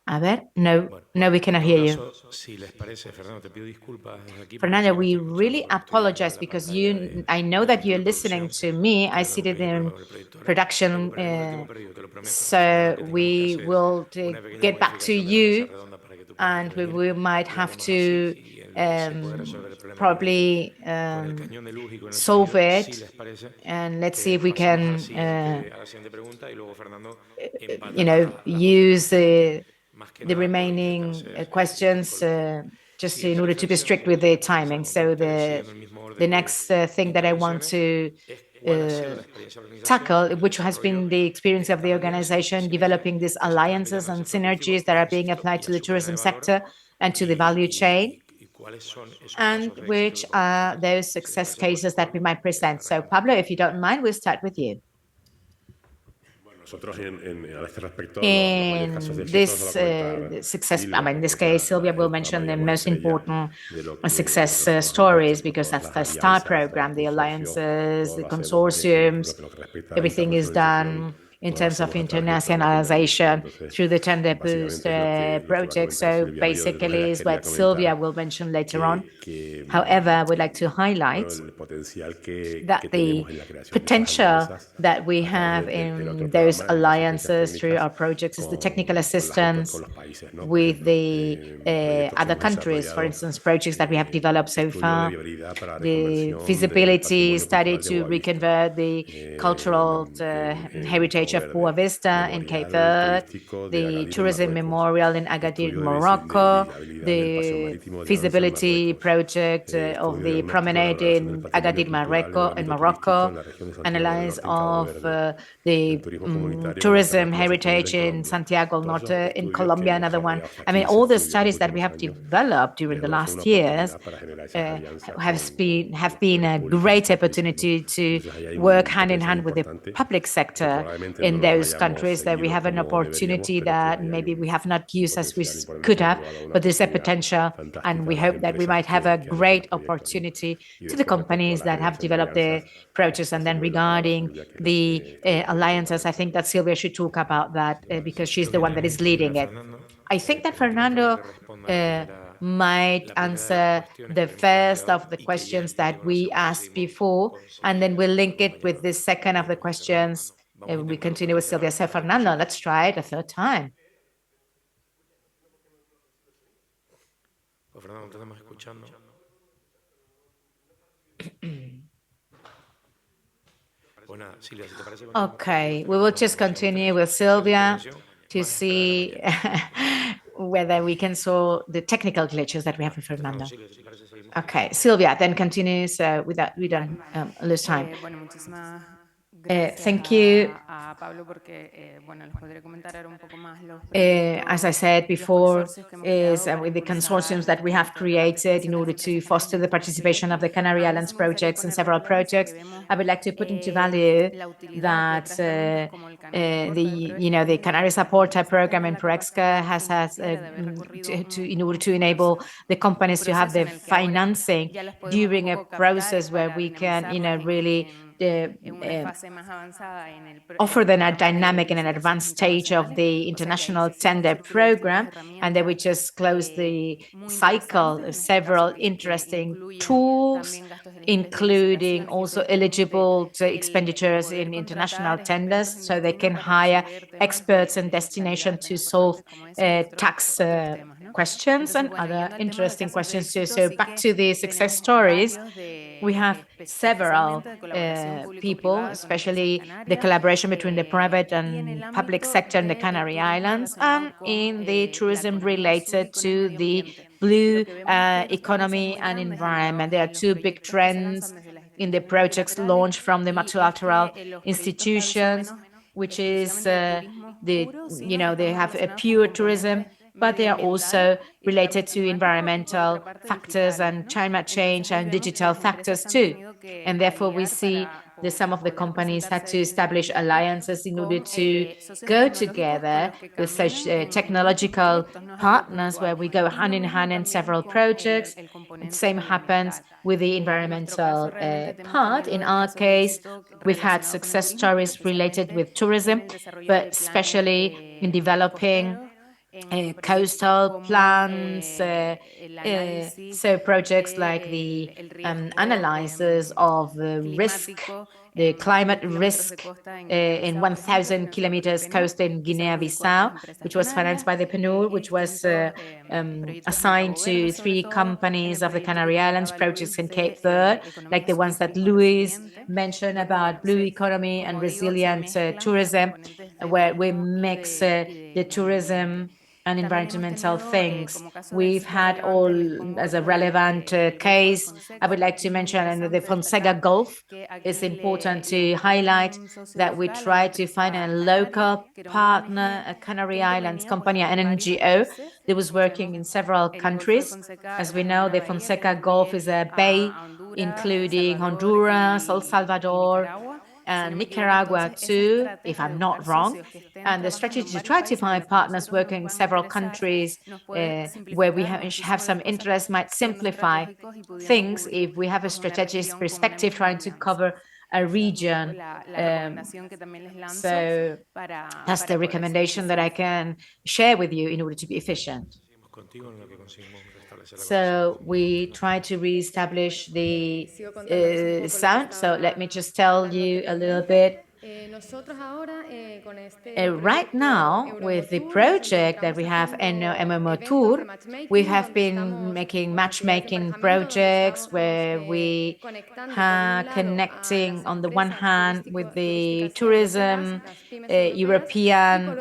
A ver, no, we cannot hear you. Fernando, we really apologize because I know that you're listening to me. I see it in production, so we will get back to you, and we might have to probably solve it, and let's see if we can, use the remaining questions just in order to be strict with the timing. So the next thing that I want to tackle, which has been the experience of the organization, developing these alliances and synergies that are being applied to the tourism sector and to the value chain, and which are those success cases that we might present. So, Pablo, if you don't mind, we'll start with you. In this success, in this case, Silvia will mention the most important success stories, because that's the STAR program, the alliances, the consortiums, everything is done in terms of internationalization through the Tender Boost project. So basically is what Silvia will mention later on. However, I would like to highlight that the potential that we have in those alliances through our projects is the technical assistance with the other countries. For instance, projects that we have developed so far, the feasibility study to reconvert the cultural heritage of Boa Vista in Cape Verde, the tourism memorial in Agadir, Morocco, the feasibility project of the promenade in Agadir, Morocco, analysis of the tourism heritage in Santiago Norte in Colombia, another one. I mean, all the studies that we have developed during the last years have been a great opportunity to work hand in hand with the public sector in those countries, that we have an opportunity that maybe we have not used as we could have, but there's a potential, and we hope that we might have a great opportunity to the companies that have developed the projects. And then regarding the alliances, I think that Silvia should talk about that because she's the one that is leading it. I think that Fernando might answer the first of the questions that we asked before, and then we'll link it with the second of the questions. We continue with Silvia. So Fernando, let's try it a third time. Okay, we will just continue with Silvia to see whether we can solve the technical glitches that we have with Fernando. Okay, Silvia, then continue so we don't lose time. Thank you. As I said before, is with the consortiums that we have created in order to foster the participation of the Canary Islands projects and several projects, I would like to put into value that the Canary Supporter program in PROEXCA has in order to enable the companies to have the financing during a process where we can really offer them a dynamic in an advanced stage of the international tender program, and then we just close the cycle of several interesting tools, including also eligible expenditures in international tenders, so they can hire experts in destination to solve tax questions and other interesting questions too. So back to the success stories, we have several people, especially the collaboration between the private and public sector in the Canary Islands, and in the tourism related to the blue economy and environment. There are two big trends in the projects launched from the multilateral institutions, which is they have a pure tourism, but they are also related to environmental factors and climate change and digital factors too. And therefore, we see that some of the companies had to establish alliances in order to go together with such technological partners where we go hand in hand in several projects. The same happens with the environmental part. In our case, we've had success stories related with tourism, but especially in developing coastal plans, so projects like the analysis of risk, the climate risk in 1,000 kilometers coast in Guinea-Bissau, which was financed by the PNUD, which was assigned to 3 companies of the Canary Islands, projects in Cape Verde, like the ones that Luis mentioned about blue economy and resilient tourism, where we mix the tourism and environmental things. We've had all as a relevant case. I would like to mention the Fonseca Gulf. It's important to highlight that we try to find a local partner, a Canary Islands company, an NGO that was working in several countries. As we know, the Fonseca Gulf is a bay including Honduras, El Salvador, and Nicaragua too, if I'm not wrong. And the strategy to try to find partners working in several countries where we have some interest might simplify things if we have a strategic perspective trying to cover a region. So that's the recommendation that I can share with you in order to be efficient. So we try to reestablish the sound. So let me just tell you a little bit. Right now, with the project that we have in EUROEMOTUR, we have been making matchmaking projects where we are connecting on the one hand with the tourism, European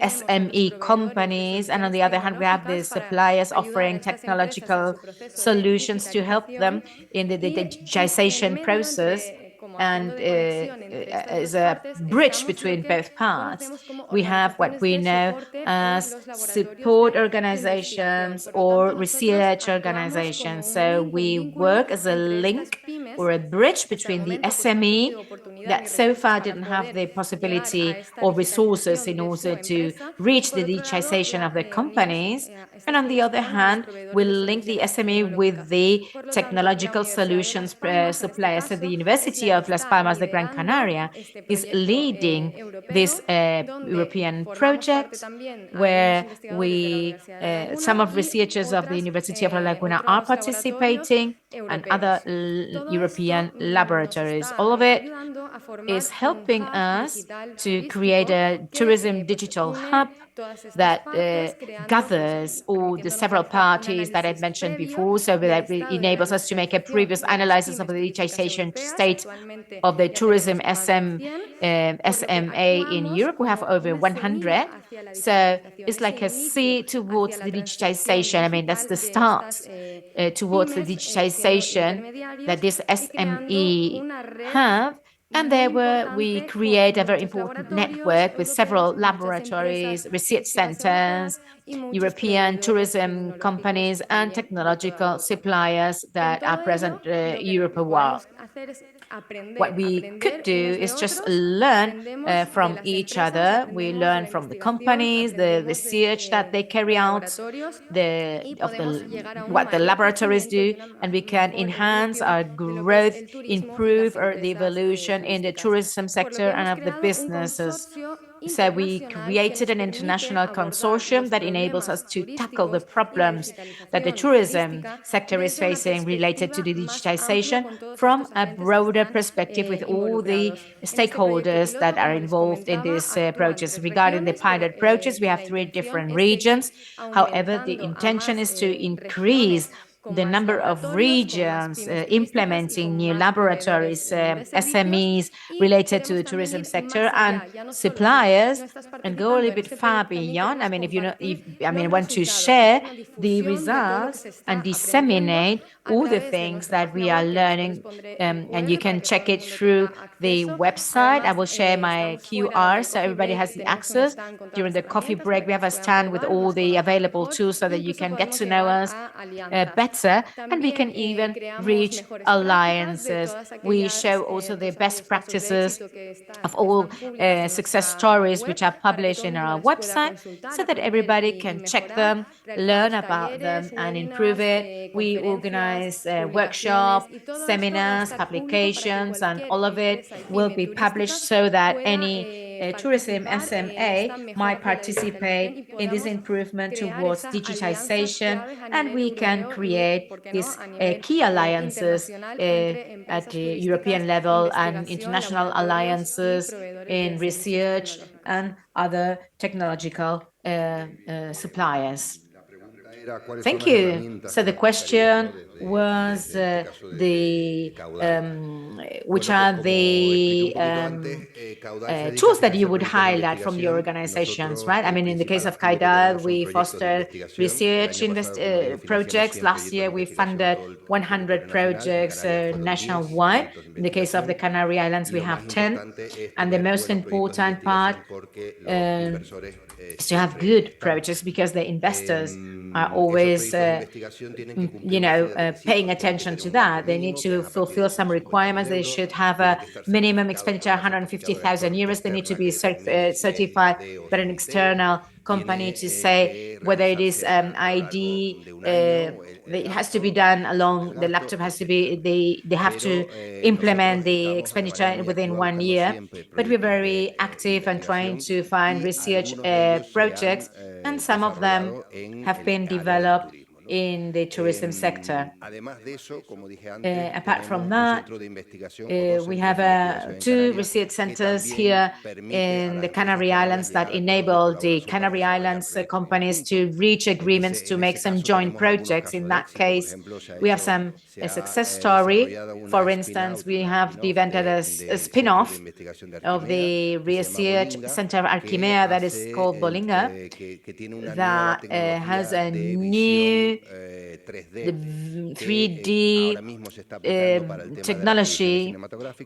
SME companies, and on the other hand, we have the suppliers offering technological solutions to help them in the digitization process and as a bridge between both parts. We have what we know as support organizations or research organizations. So we work as a link or a bridge between the SME that so far didn't have the possibility or resources in order to reach the digitization of the companies. And on the other hand, we link the SME with the technological solutions suppliers. So the University of Las Palmas de Gran Canaria is leading this European project where some of researchers of the University of La Laguna are participating and other European laboratories. All of it is helping us to create a tourism digital hub that gathers all the several parties that I've mentioned before, so that it enables us to make a previous analysis of the digitization state of the tourism SMA in Europe. We have over 100. So it's like a sea towards the digitization. I mean, that's the start towards the digitization that this SME have. And there we create a very important network with several laboratories, research centers, European tourism companies, and technological suppliers that are present Europe-wide. What we could do is just learn from each other. We learn from the companies, the research that they carry out, what the laboratories do, and we can enhance our growth, improve the evolution in the tourism sector and of the businesses. So we created an international consortium that enables us to tackle the problems that the tourism sector is facing related to the digitization from a broader perspective with all the stakeholders that are involved in this project. Regarding the pilot projects, we have 3 different regions. However, the intention is to increase the number of regions implementing new laboratories, SMEs related to the tourism sector, and suppliers, and go a little bit far beyond. I mean, want to share the results and disseminate all the things that we are learning, and you can check it through the website. I will share my QR so everybody has the access. During the coffee break, we have a stand with all the available tools so that you can get to know us better, and we can even reach alliances. We show also the best practices of all success stories which are published in our website so that everybody can check them, learn about them, and improve it. We organize workshops, seminars, publications, and all of it will be published so that any tourism SMA might participate in this improvement towards digitization, and we can create these key alliances at the European level and international alliances in research and other technological suppliers. Thank you. So the question was which are the tools that you would highlight from your organizations, right? I mean, in the case of Kaudal, we foster research projects. Last year, we funded 100 projects nationwide. In the case of the Canary Islands, we have 10. And the most important part is to have good projects because the investors are always, paying attention to that. They need to fulfill some requirements. They should have a minimum expenditure, 150,000 euros. They need to be certified by an external company to say whether it is ID. It has to be done along the laptop. Has to be they have to implement the expenditure within 1 year. But we're very active and trying to find research projects, and some of them have been developed in the tourism sector. Apart from that, we have 2 research centers here in the Canary Islands that enable the Canary Islands companies to reach agreements to make some joint projects. In that case, we have a success story. For instance, we have invented a spin-off of the research center of Archimea that is called Bolinga, that has a new 3D technology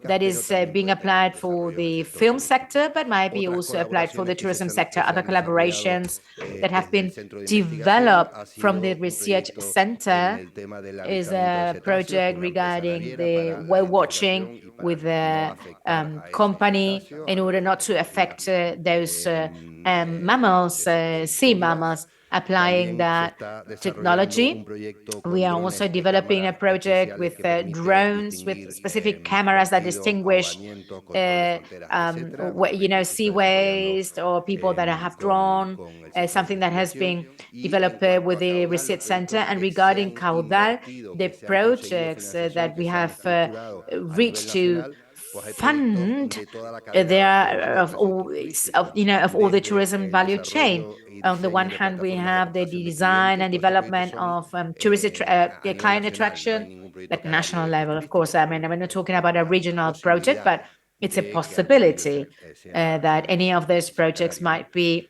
that is being applied for the film sector, but might be also applied for the tourism sector. Other collaborations that have been developed from the research center is a project regarding the whale watching with the company in order not to affect those mammals, sea mammals, applying that technology. We are also developing a project with drones with specific cameras that distinguish, sea waste or people that have drawn, something that has been developed with the research center. And regarding Kaudal, the projects that we have reached to fund, they are of all the tourism value chain. On the one hand, we have the design and development of tourist client attraction at national level. Of course, I mean, we're not talking about a regional project, but it's a possibility that any of those projects might be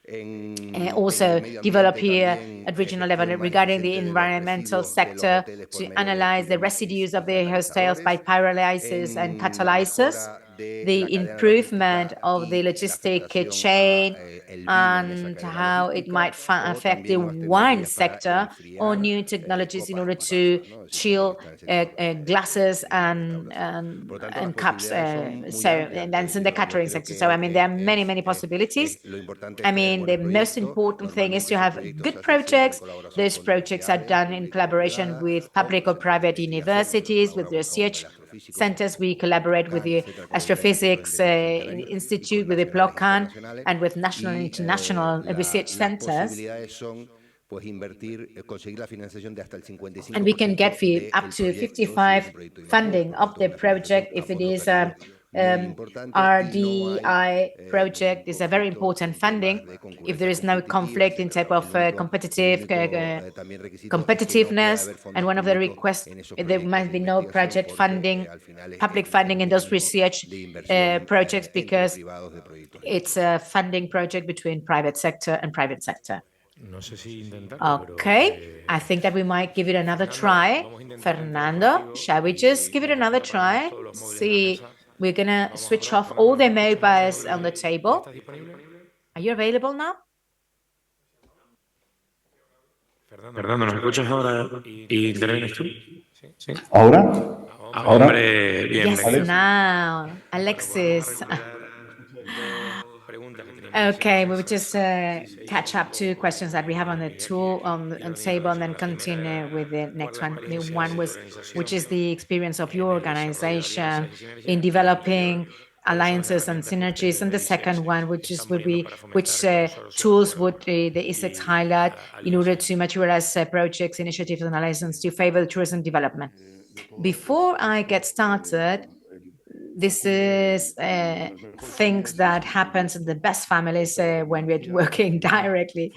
also developed here at regional level. Regarding the environmental sector, to analyze the residues of the hotels by pyrolysis and catalysis, the improvement of the logistic chain and how it might affect the wine sector, or new technologies in order to chill glasses and cups. And that's in the catering sector. So, I mean, there are many, many possibilities. I mean, the most important thing is to have good projects. Those projects are done in collaboration with public or private universities, with research centers. We collaborate with the Astrophysics Institute, with the PLOCAN, and with national and international research centers. And we can get up to 55 funding of the project if it is RDI project. Is a very important funding if there is no conflict in type of competitiveness. And one of the requests, there must be no project funding, public funding in those research projects, because it's a funding project between private sector and private sector. Okay, I think that we might give it another try. Fernando, shall we just give it another try? See, we're going to switch off all the mobiles on the table. Are you available now? Fernando, ¿nos escuchas ahora y intervienes tú? ¿Sí? ¿Ahora? Hombre, bien. Yes, now. Alexis. Okay, we will just catch up 2 questions that we have on the table, and then continue with the next one. The one which is the experience of your organization in developing alliances and synergies, and the second one, which tools would the ICEX highlight in order to materialize projects, initiatives, and alliances to favor tourism development. Before I get started, this is things that happens in the best families when we're working directly,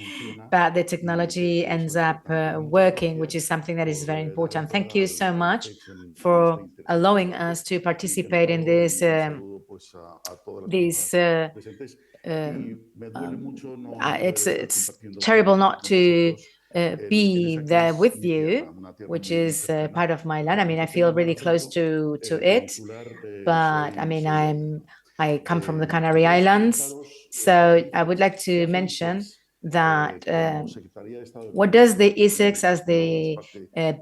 but the technology ends up working, which is something that is very important. Thank you so much for allowing us to participate in this it's terrible not to be there with you, which is part of my land. I mean, I feel really close to it, but I mean, I come from the Canary Islands, so I would like to mention that what does the ICEX as the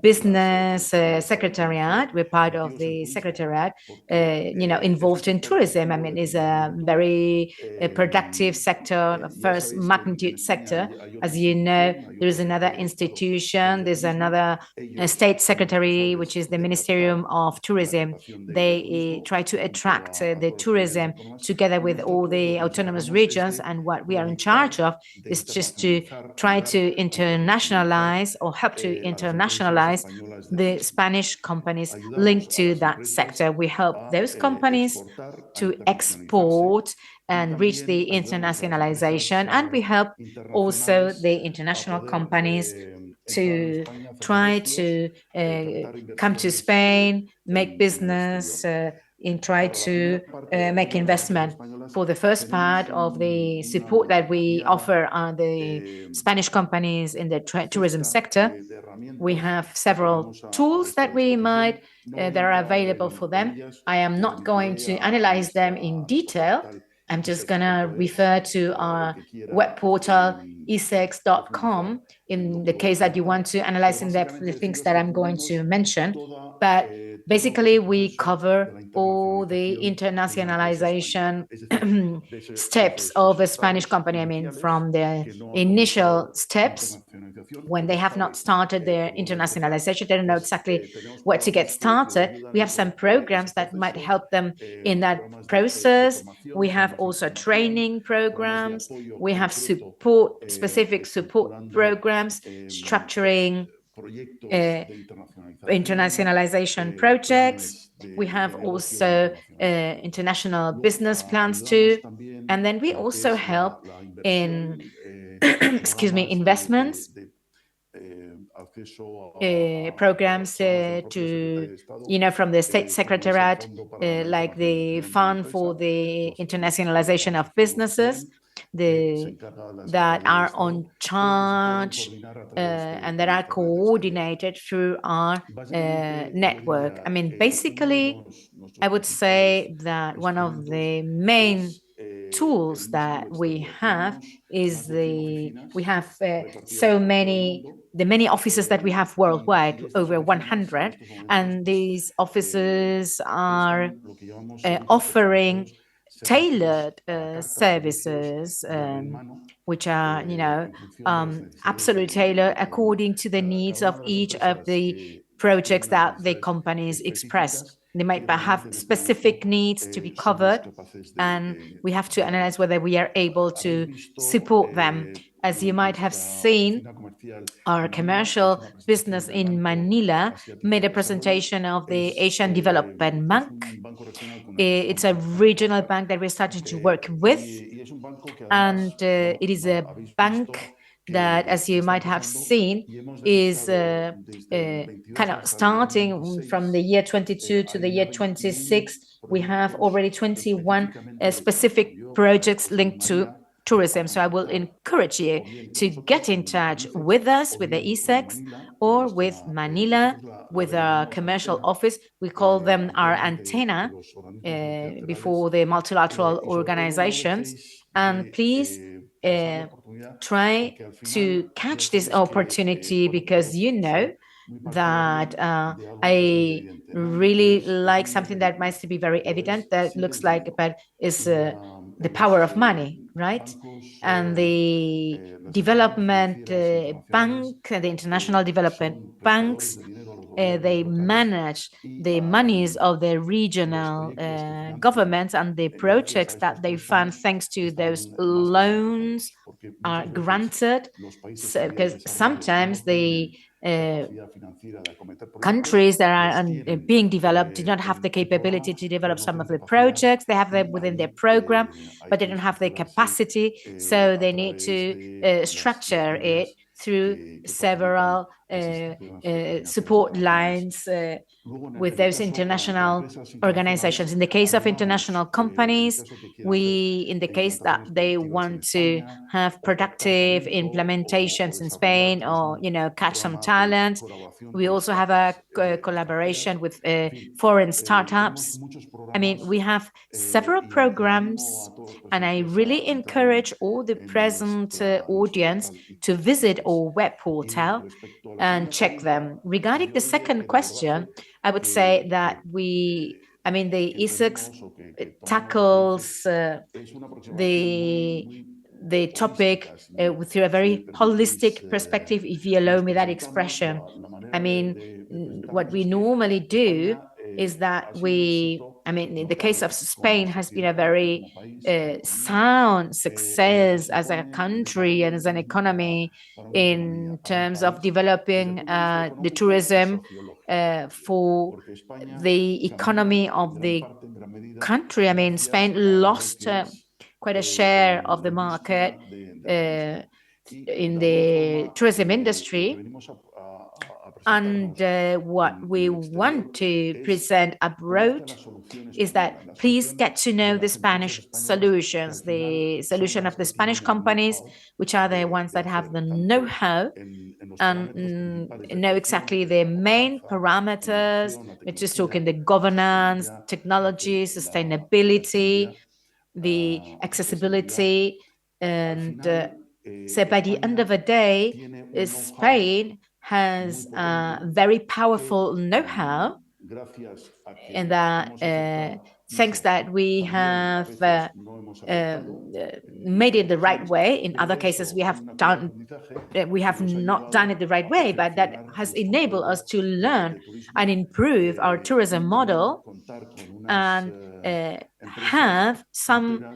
business secretariat? We're part of the secretariat, involved in tourism. I mean, it's a very productive sector, the first magnitude sector. As you know, there is another institution, there's another state secretary, which is the Ministerium of Tourism. They try to attract the tourism together with all the autonomous regions, and what we are in charge of is just to try to internationalize or help to internationalize the Spanish companies linked to that sector. We help those companies to export and reach the internationalization, and we help also the international companies to try to come to Spain, make business, and try to make investment. For the first part of the support that we offer on the Spanish companies in the tourism sector, we have several tools that that are available for them. I am not going to analyze them in detail. I'm just going to refer to our web portal, ICEX.com, in the case that you want to analyze in depth the things that I'm going to mention. But basically, we cover all the internationalization steps of a Spanish company. I mean, from the initial steps, when they have not started their internationalization, they don't know exactly where to get started. We have some programs that might help them in that process. We have also training programs. We have specific support programs, structuring internationalization projects. We have also international business plans too. And then we also help in, investments programs from the state secretariat, like the Fund for the Internationalization of Businesses, that are on charge and that are coordinated through our network. I mean, basically, I would say that one of the main tools that we have is we have the many offices that we have worldwide, over 100, and these offices are offering tailored services, which are, absolutely tailored according to the needs of each of the projects that the companies express. They might have specific needs to be covered, and we have to analyze whether we are able to support them. As you might have seen, our commercial business in Manila made a presentation of the Asian Development Bank. It's a regional bank that we're starting to work with, and it is a bank that, as you might have seen, is kind of starting from the year 22 to the year 26. We have already 21 specific projects linked to tourism. So I will encourage you to get in touch with us, with the ICEX, or with Manila, with our commercial office. We call them our antenna before the multilateral organizations. And please try to catch this opportunity, because that I really like something that might be very evident, that looks like, but is the power of money, right? And the development bank, the international development banks they manage the monies of the regional governments and the projects that they fund thanks to those loans are granted. So, because sometimes the countries that are being developed do not have the capability to develop some of the projects. They have them within their program, but they don't have the capacity. So they need to structure it through several support lines with those international organizations. In the case of international companies, in the case that they want to have productive implementations in Spain or, catch some talent, we also have a collaboration with foreign startups. I mean, we have several programs, and I really encourage all the present audience to visit our web portal and check them. Regarding the second question, I would say that the ICEX tackles the topic through a very holistic perspective, if you allow me that expression. I mean, what we normally do is that in the case of Spain, has been a very sound success as a country and as an economy in terms of developing the tourism for the economy of the country. I mean, Spain lost quite a share of the market in the tourism industry. And what we want to present abroad is that please get to know the Spanish solutions, the solution of the Spanish companies, which are the ones that have the know-how and know exactly the main parameters. We're just talking the governance, technology, sustainability, the accessibility. And so by the end of the day, Spain has a very powerful know-how, and that thanks that we have made it the right way. In other cases, we have not done it the right way, but that has enabled us to learn and improve our tourism model and have some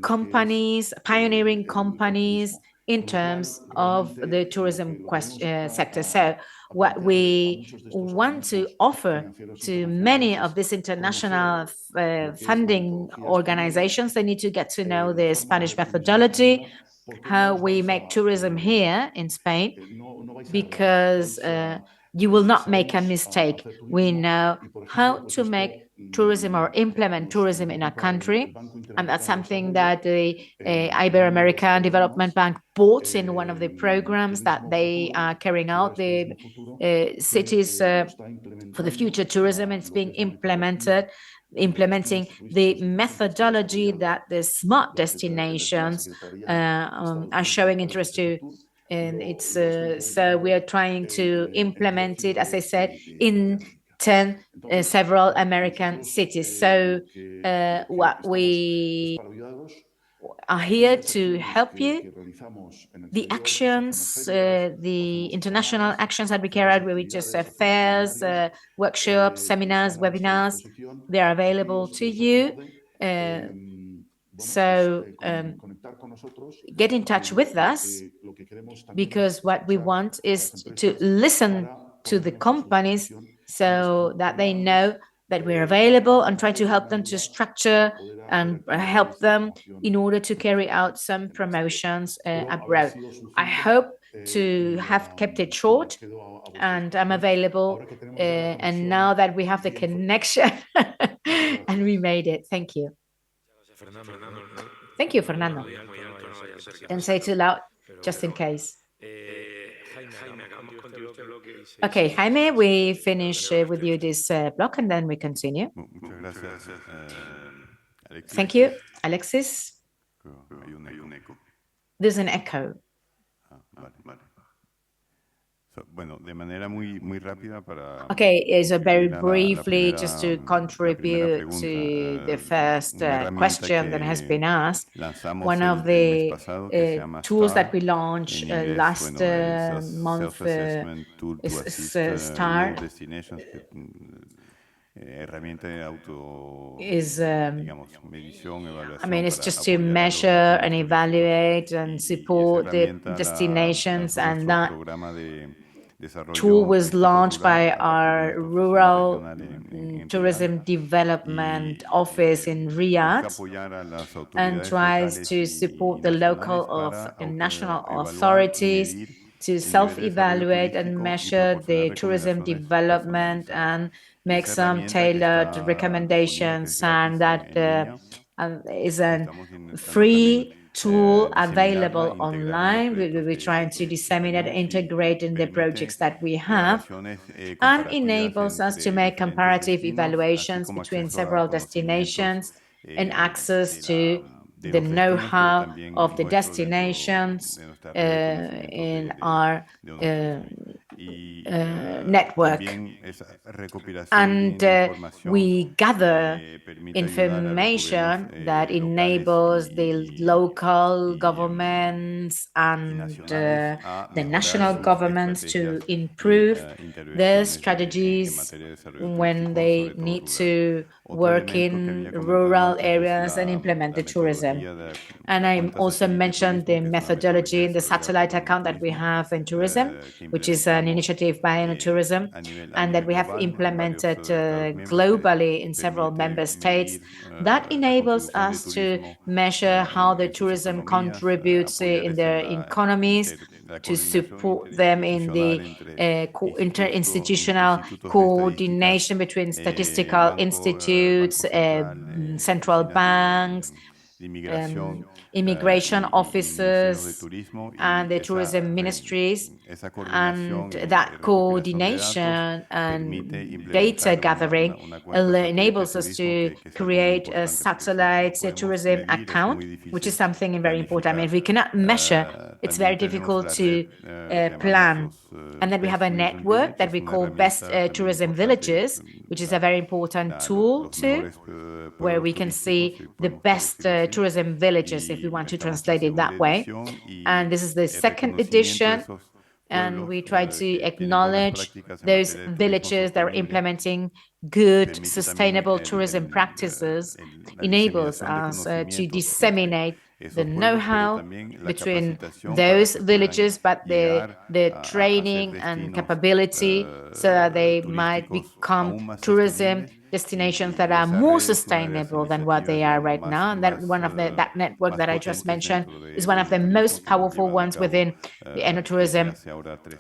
companies, pioneering companies in terms of the tourism sector. So what we want to offer to many of these international funding organizations, they need to get to know the Spanish methodology, how we make tourism here in Spain, because you will not make a mistake. We know how to make tourism or implement tourism in a country. And that's something that the Ibero-American Development Bank bought in one of the programs that they are carrying out, the cities for the future tourism. It's being implementing the methodology that the smart destinations are showing interest to. And it's so we are trying to implement it, as I said, in 10 several American cities. So what we are here to help you. The actions, the international actions that we carry out, where we just fairs, workshops, seminars, webinars, they are available to you. So get in touch with us, because what we want is to listen to the companies so that they know that we're available, and try to help them to structure and help them in order to carry out some promotions abroad. I hope to have kept it short, and I'm available. And now that we have the connection and we made it, thank you. Thank you, Fernando. Don't say too loud, just in case. Okay, Jaime, we finish with you this block, and then we continue. Thank you, Alexis. There's an echo. Okay, so very briefly, just to contribute to the first question that has been asked, one of the tools that we launched last month is STAR, is I mean, it's just to measure and evaluate and support the destinations, and that tool was launched by our Rural Tourism Development Office in Riyadh and tries to support the local and national authorities to self-evaluate and measure the tourism development and make some tailored recommendations. And that is a free tool available online. We're trying to disseminate, integrate in the projects that we have, and enables us to make comparative evaluations between several destinations and access to the know-how of the destinations in our network. And we gather information that enables the local governments and the national governments to improve their strategies when they need to work in rural areas and implement the tourism. And I also mentioned the methodology in the satellite account that we have in tourism, which is an initiative by Tourism, and that we have implemented globally in several member states. That enables us to measure how the tourism contributes in their economies, to support them in the interinstitutional coordination between statistical institutes, central banks, immigration officers, and the tourism ministries. And that coordination and data gathering enables us to create a satellite tourism account, which is something very important. I mean, if we cannot measure, it's very difficult to plan. And then we have a network that we call Best Tourism Villages, which is a very important tool too, where we can see the best tourism villages, if we want to translate it that way. And this is the second edition. And we try to acknowledge those villages that are implementing good, sustainable tourism practices, enables us to disseminate the know-how between those villages, but the training and capability so that they might become tourism destinations that are more sustainable than what they are right now. And that one of that network that I just mentioned is one of the most powerful ones within the enotourism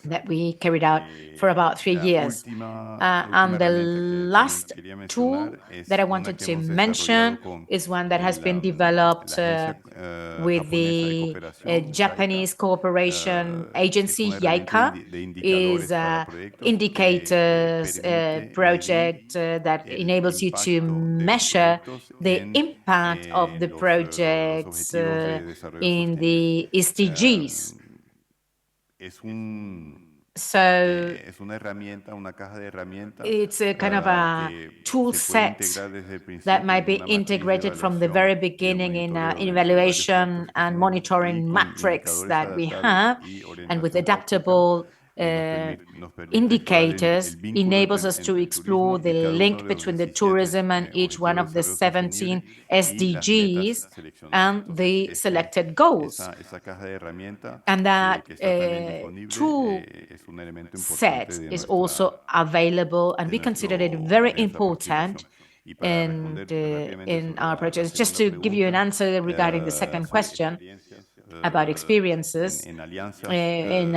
that we carried out for about 3 years. And the last tool that I wanted to mention is one that has been developed with the Japanese cooperation agency, JICA, is indicators project that enables you to measure the impact of the projects in the SDGs. So it's a kind of a tool set that might be integrated from the very beginning in evaluation and monitoring metrics that we have, and with adaptable indicators enables us to explore the link between the tourism and each one of the 17 SDGs and the selected goals. And that tool set is also available, and we consider it very important in our projects. Just to give you an answer regarding the second question about experiences in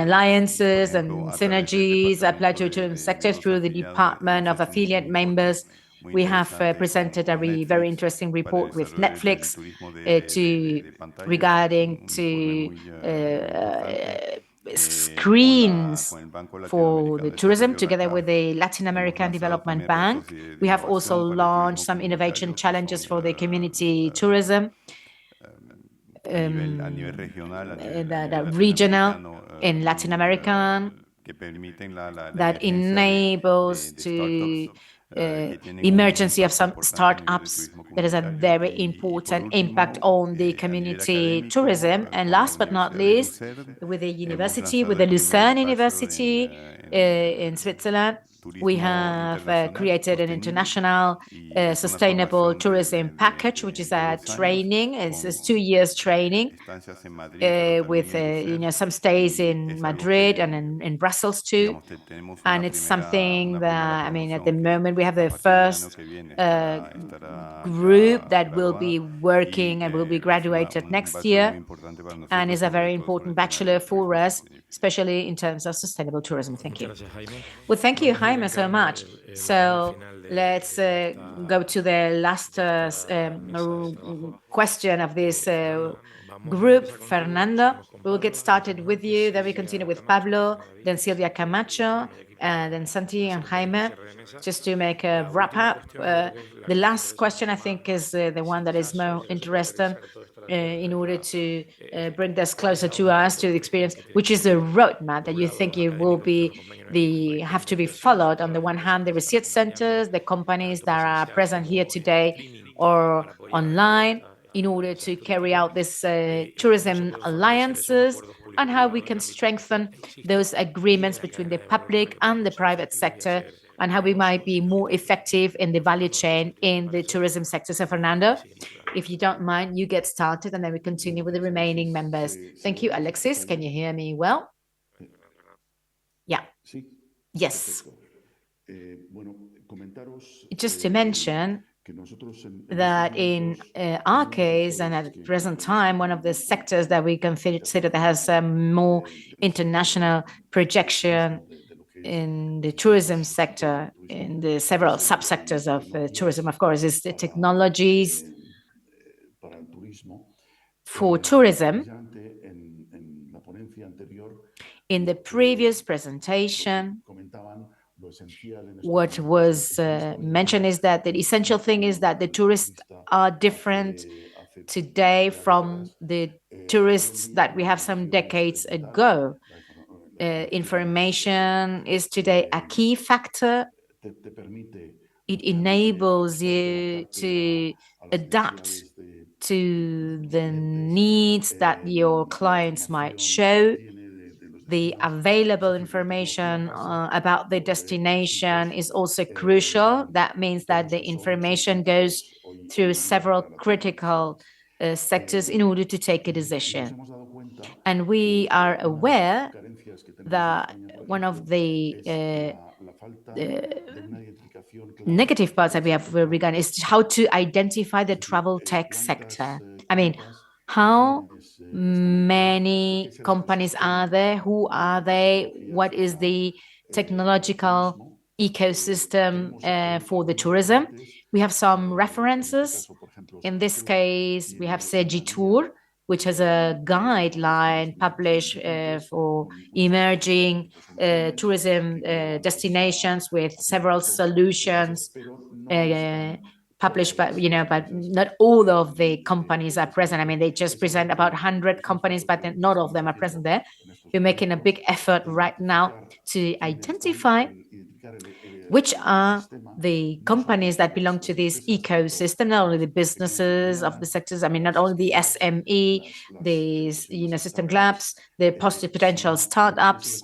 alliances and synergies applied to the tourism sector through the Department of Affiliate Members. We have presented a very interesting report with Netflix regarding screens for the tourism, together with the Latin American Development Bank. We have also launched some innovation challenges for the community tourism, that regional in Latin America, that enables to emergency of some startups. That is a very important impact on the community tourism. And last but not least, with the university, with the Lucerne University in Switzerland, we have created an international sustainable tourism package, which is a training. It's 2 years training with some stays in Madrid and in Brussels too. And it's something that, I mean, at the moment we have the first group that will be working and will be graduated next year, and is a very important bachelor for us, especially in terms of sustainable tourism. Thank you. Well, thank you, Jaime, so much. So let's go to the last question of this group. Fernando, we'll get started with you, then we continue with Pablo, then Silvia, Camacho, and then Santi and Jaime, just to make a wrap up. The last question, I think, is the one that is more interesting in order to bring this closer to us, to the experience, which is the roadmap that you think it will be have to be followed. On the one hand, the research centers, the companies that are present here today or online, in order to carry out these tourism alliances, and how we can strengthen those agreements between the public and the private sector, and how we might be more effective in the value chain in the tourism sector. So, Fernando, if you don't mind, you get started, and then we continue with the remaining members. Thank you. Alexis, can you hear me well? Yeah. Yes. Just to mention that in our case, and at the present time, one of the sectors that we consider that has a more international projection in the tourism sector, in the several subsectors of tourism, of course, is the technologies for tourism. In the previous presentation, what was mentioned is that the essential thing is that the tourists are different today from the tourists that we have some decades ago. Information is today a key factor. It enables you to adapt to the needs that your clients might show. The available information about the destination is also crucial. That means that the information goes through several critical sectors in order to take a decision. And we are aware that one of the negative parts that we have regarding is how to identify the travel tech sector. I mean, how many companies are there? Who are they? What is the technological ecosystem for the tourism? We have some references. In this case, we have Segitour, which has a guideline published for emerging tourism destinations with several solutions published, but not all of the companies are present. I mean, they just present about 100 companies, but not all of them are present there. We're making a big effort right now to identify which are the companies that belong to this ecosystem, not only the businesses of the sectors, I mean, not only the SME, the system labs, the positive potential startups,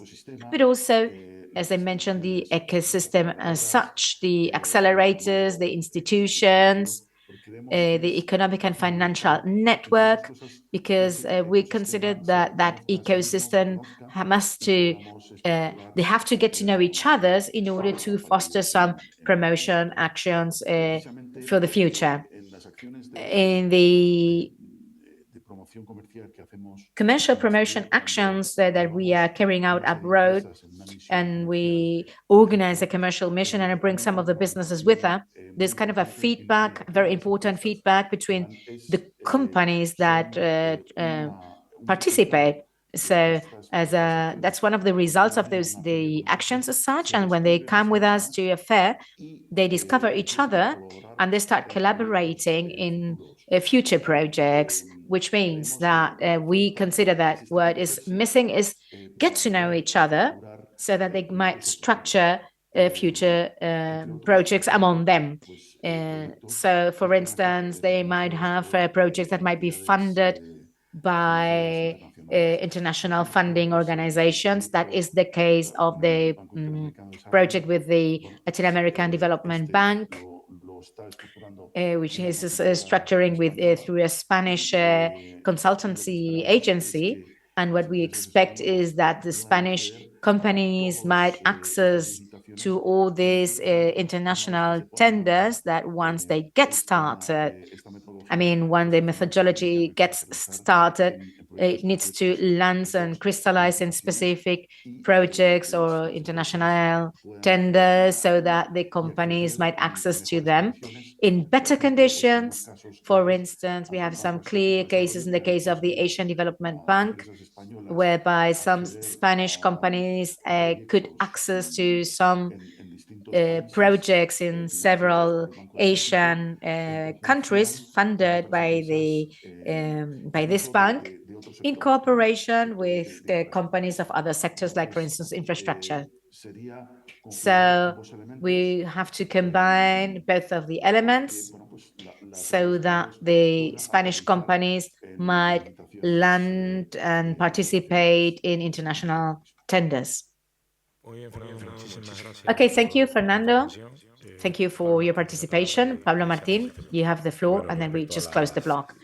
but also, as I mentioned, the ecosystem as such, the accelerators, the institutions, the economic and financial network, because we consider that that ecosystem they have to get to know each other in order to foster some promotion actions for the future. In the commercial promotion actions that we are carrying out abroad, and we organize a commercial mission and bring some of the businesses with us, there's kind of a feedback, very important feedback between the companies that participate. So that's one of the results of the actions as such. And when they come with us to a fair, they discover each other and they start collaborating in future projects, which means that we consider that what is missing is get to know each other so that they might structure future projects among them. So, for instance, they might have projects that might be funded by international funding organizations. That is the case of the project with the Latin American Development Bank, which is structuring with through a Spanish consultancy agency. And what we expect is that the Spanish companies might access to all these international tenders, that once they get started, I mean, when the methodology gets started, it needs to land and crystallize in specific projects or international tenders so that the companies might access to them in better conditions. For instance, we have some clear cases in the case of the Asian Development Bank, whereby some Spanish companies could access to some projects in several Asian countries funded by this bank in cooperation with companies of other sectors, like, for instance, infrastructure. So we have to combine both of the elements so that the Spanish companies might land and participate in international tenders. Okay, thank you, Fernando. Thank you for your participation. Pablo, Martín, you have the floor, and then we just close the block.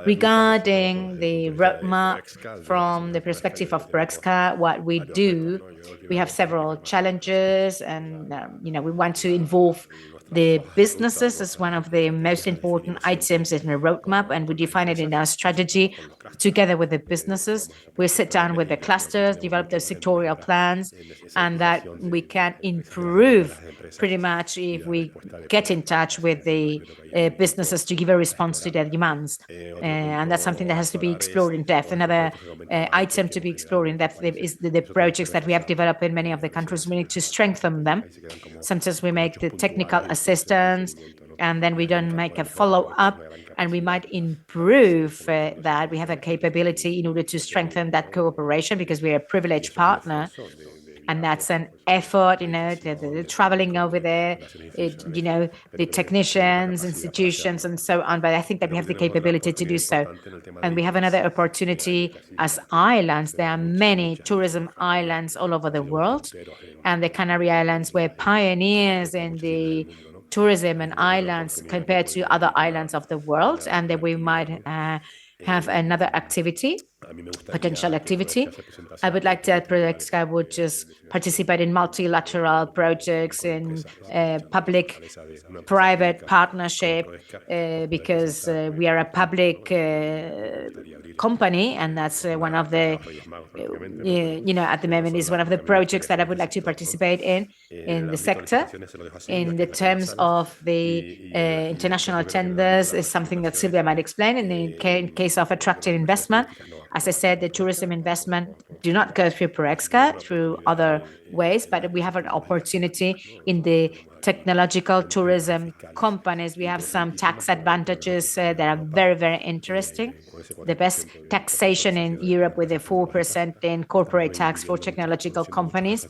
Regarding the roadmap from the perspective of PROEXCA, what we do, we have several challenges, and we want to involve the businesses as one of the most important items in the roadmap, and we define it in our strategy together with the businesses. We sit down with the clusters, develop the sectorial plans, and that we can improve pretty much if we get in touch with the businesses to give a response to their demands. And that's something that has to be explored in depth. Another item to be explored in depth is the projects that we have developed in many of the countries. We need to strengthen them. Sometimes we make the technical assistance, and then we don't make a follow-up, and we might improve that. We have a capability in order to strengthen that cooperation because we're a privileged partner. And that's an effort, the traveling over there, the technicians, institutions, and so on. But I think that we have the capability to do so. And we have another opportunity as islands. There are many tourism islands all over the world. And the Canary Islands were pioneers in the tourism and islands compared to other islands of the world. And that we might have another activity, potential activity. I would like that PROEXCA would just participate in multilateral projects in public-private partnership because we are a public company, and that's one of the, at the moment is one of the projects that I would like to participate in the sector. In the terms of the international tenders is something that Silvia might explain. In the case of attractive investment, as I said, the tourism investment do not go through PROEXCA, through other ways, but we have an opportunity in the technological tourism companies. We have some tax advantages that are very, very interesting. The best taxation in Europe with a 4% in corporate tax for technological companies.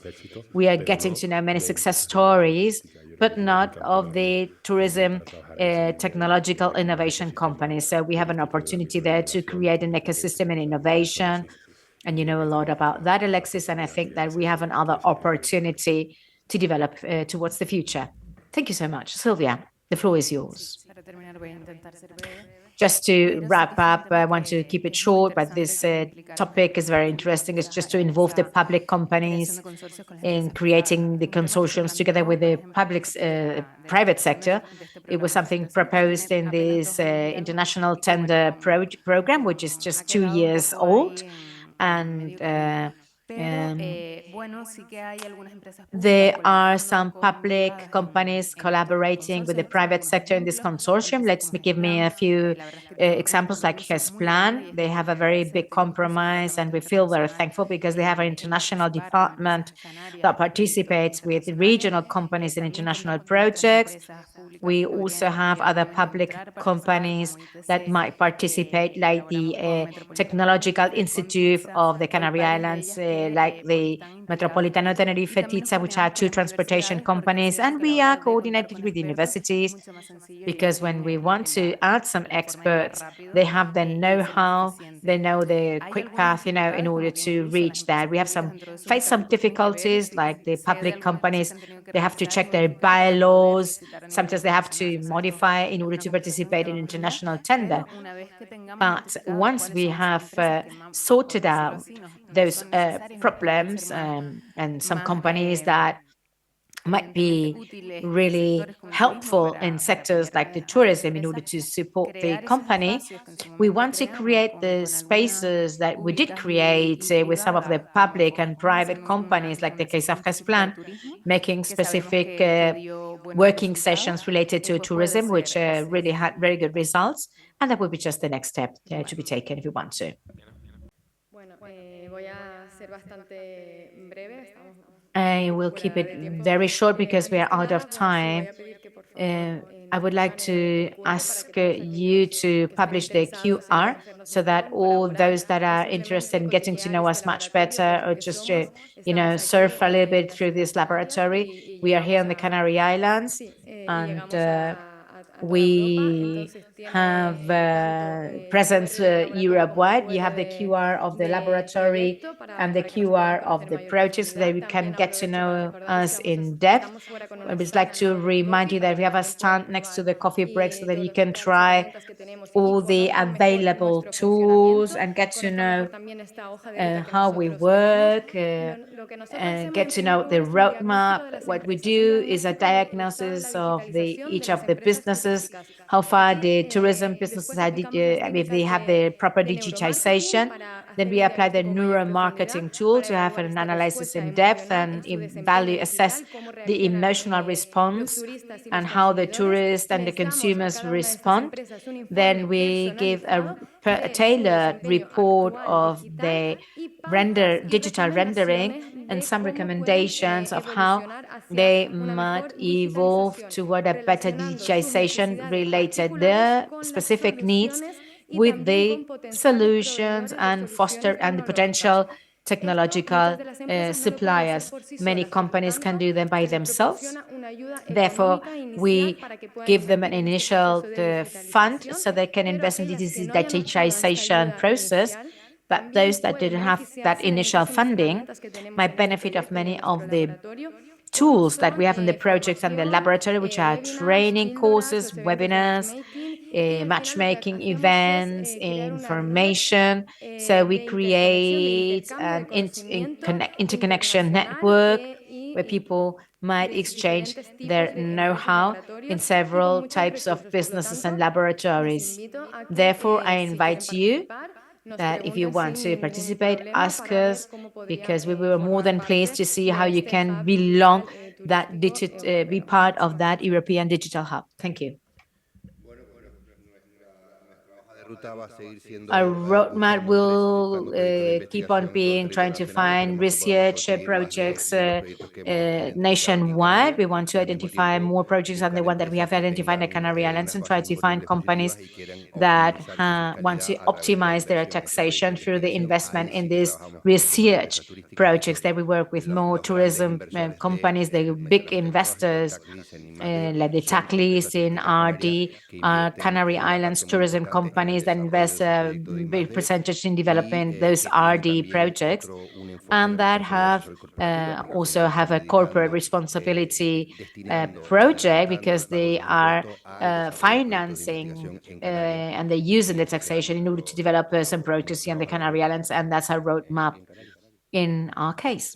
We are getting to know many success stories, but not of the tourism technological innovation companies. So we have an opportunity there to create an ecosystem and innovation. And you know a lot about that, Alexis, and I think that we have another opportunity to develop towards the future. Thank you so much. Silvia, the floor is yours. Just to wrap up, I want to keep it short, but this topic is very interesting. It's just to involve the public companies in creating the consortiums together with the private sector. It was something proposed in this international tender program, which is just 2 years old. And there are some public companies collaborating with the private sector in this consortium. Give me a few examples, like Gesplan. They have a very big compromise, and we feel very thankful because they have an international department that participates with regional companies in international projects. We also have other public companies that might participate, like the Technological Institute of the Canary Islands, like the Metropolitano Tenerife TITSA, which are two transportation companies. And we are coordinated with universities, because when we want to add some experts, they have the know-how, they know the quick path, in order to reach that. We have face some difficulties, like the public companies, they have to check their bylaws. Sometimes they have to modify in order to participate in international tender. But once we have sorted out those problems, and some companies that might be really helpful in sectors like the tourism in order to support the company, we want to create the spaces that we did create with some of the public and private companies, like the case of Plan, making specific working sessions related to tourism, which really had very good results. And that would be just the next step to be taken if you want to. I will keep it very short because we are out of time. I would like to ask you to publish the QR so that all those that are interested in getting to know us much better, or just surf a little bit through this laboratory. We are here on the Canary Islands, and we have presence Europe-wide. You have the QR of the laboratory and the QR of the project, so that you can get to know us in depth. I would like to remind you that we have a stand next to the coffee break, so that you can try all the available tools and get to know how we work, and get to know the roadmap. What we do is a diagnosis of each of the businesses, how far the tourism businesses are, if they have the proper digitization. Then we apply the neuromarketing tool to have an analysis in depth and assess the emotional response and how the tourists and the consumers respond. Then we give a tailored report of the digital rendering and some recommendations of how they might evolve toward a better digitization related their specific needs with the solutions and foster and the potential technological suppliers. Many companies can do them by themselves. Therefore, we give them an initial fund so they can invest in the digitization process. But those that didn't have that initial funding might benefit of many of the tools that we have in the projects and the laboratory, which are training courses, webinars, matchmaking events, information. So we create an interconnection network where people might exchange their know-how in several types of businesses and laboratories. Therefore, I invite you that if you want to participate, ask us, because we were more than pleased to see how you can be part of that European Digital Hub. Thank you. Our roadmap will keep on trying to find research projects nationwide. We want to identify more projects than the one that we have identified in the Canary Islands, and try to find companies that want to optimize their taxation through the investment in these research projects. That we work with more tourism companies, the big investors, like the TACLIS in RD, Canary Islands tourism companies that invest a big percentage in developing those RD projects, and that also have a corporate responsibility project, because they are financing and they're using the taxation in order to develop some projects here on the Canary Islands, and that's our roadmap in our case.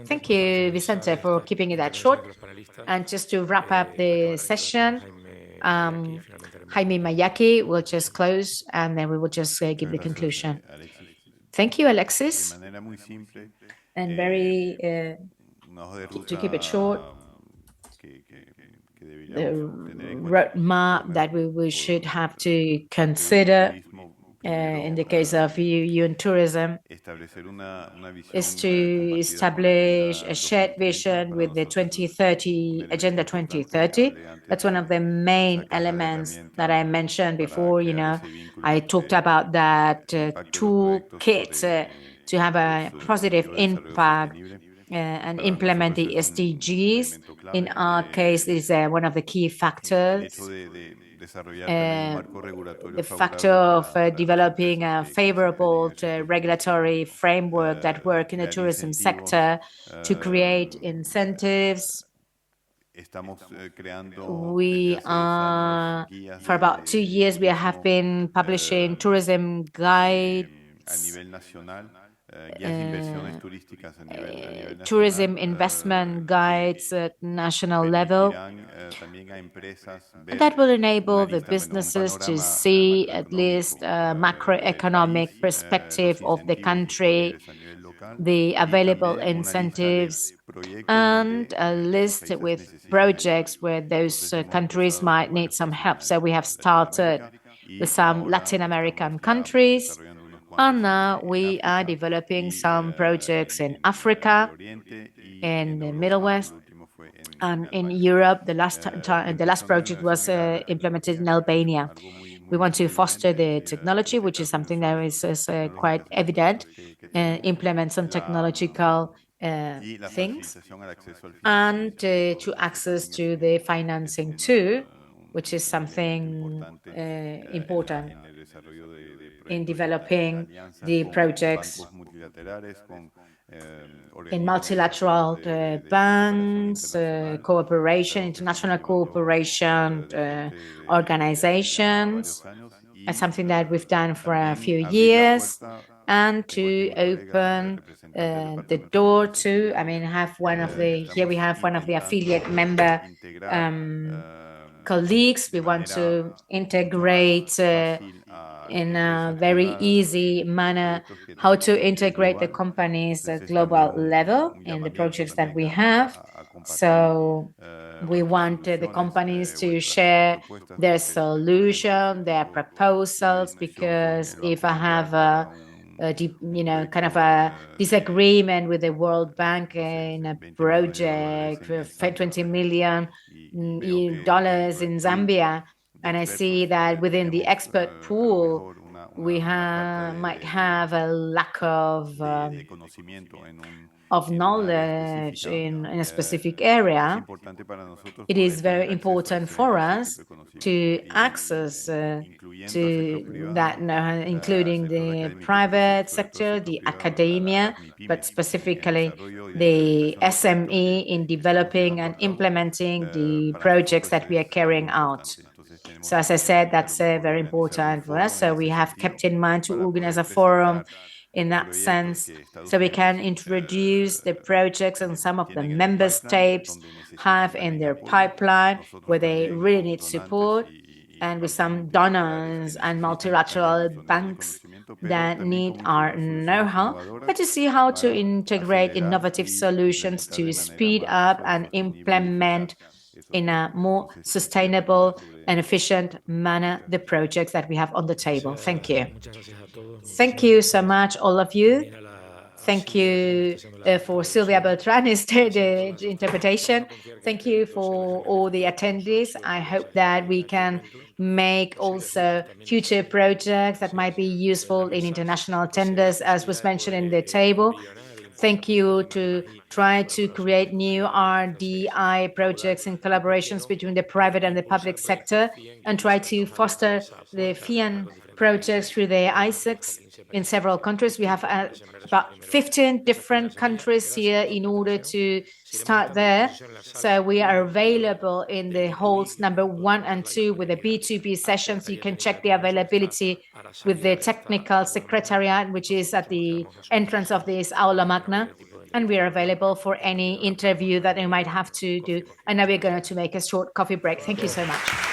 Thank you, Vicente, for keeping it that short. And just to wrap up the session, Jaime Mayaki will just close, and then we will just give the conclusion. Thank you, Alexis. And to keep it short, the roadmap that we should have to consider in the case of EU and tourism, is to establish a shared vision with the 2030 Agenda 2030. That's one of the main elements that I mentioned before. I talked about that toolkit to have a positive impact and implement the SDGs. In our case, is one of the key factors. The factor of developing a favorable regulatory framework that work in the tourism sector to create incentives. We are, for about 2 years, we have been publishing tourism guides, tourism investment guides at national level. That will enable the businesses to see at least a macroeconomic perspective of the country, the available incentives, and a list with projects where those countries might need some help. So we have started with some Latin American countries, and now we are developing some projects in Africa, in the Middle West, and in Europe. The last project was implemented in Albania. We want to foster the technology, which is something that is quite evident, implement some technological things, and to access to the financing too, which is something important in developing the projects in multilateral banks, cooperation, international cooperation organizations. That's something that we've done for a few years, and to open the door to, here we have one of the affiliate member colleagues. We want to integrate in a very easy manner how to integrate the companies at global level in the projects that we have. So we want the companies to share their solution, their proposals, because if I have kind of a disagreement with the World Bank in a project for $20 million in Zambia, and I see that within the expert pool we might have a lack of knowledge in a specific area, it is very important for us to access to that, including the private sector, the academia, but specifically the SME in developing and implementing the projects that we are carrying out. So as I said, that's very important for us. So we have kept in mind to organize a forum in that sense, so we can introduce the projects and some of the member states have in their pipeline where they really need support, and with some donors and multilateral banks that need our know-how, but to see how to integrate innovative solutions to speed up and implement in a more sustainable and efficient manner the projects that we have on the table. Thank you. Thank you so much, all of you. Thank you for Silvia Beltran's the interpretation. Thank you for all the attendees. I hope that we can make also future projects that might be useful in international tenders, as was mentioned in the table. Thank you to try to create new RDI projects and collaborations between the private and the public sector, and try to foster the FIAN projects through the ICEX in several countries. We have about 15 different countries here in order to start there. So we are available in the halls number 1 and 2 with the B2B sessions. You can check the availability with the technical secretariat, which is at the entrance of this aula magna. And we are available for any interview that you might have to do. And now we're going to make a short coffee break. Thank you so much.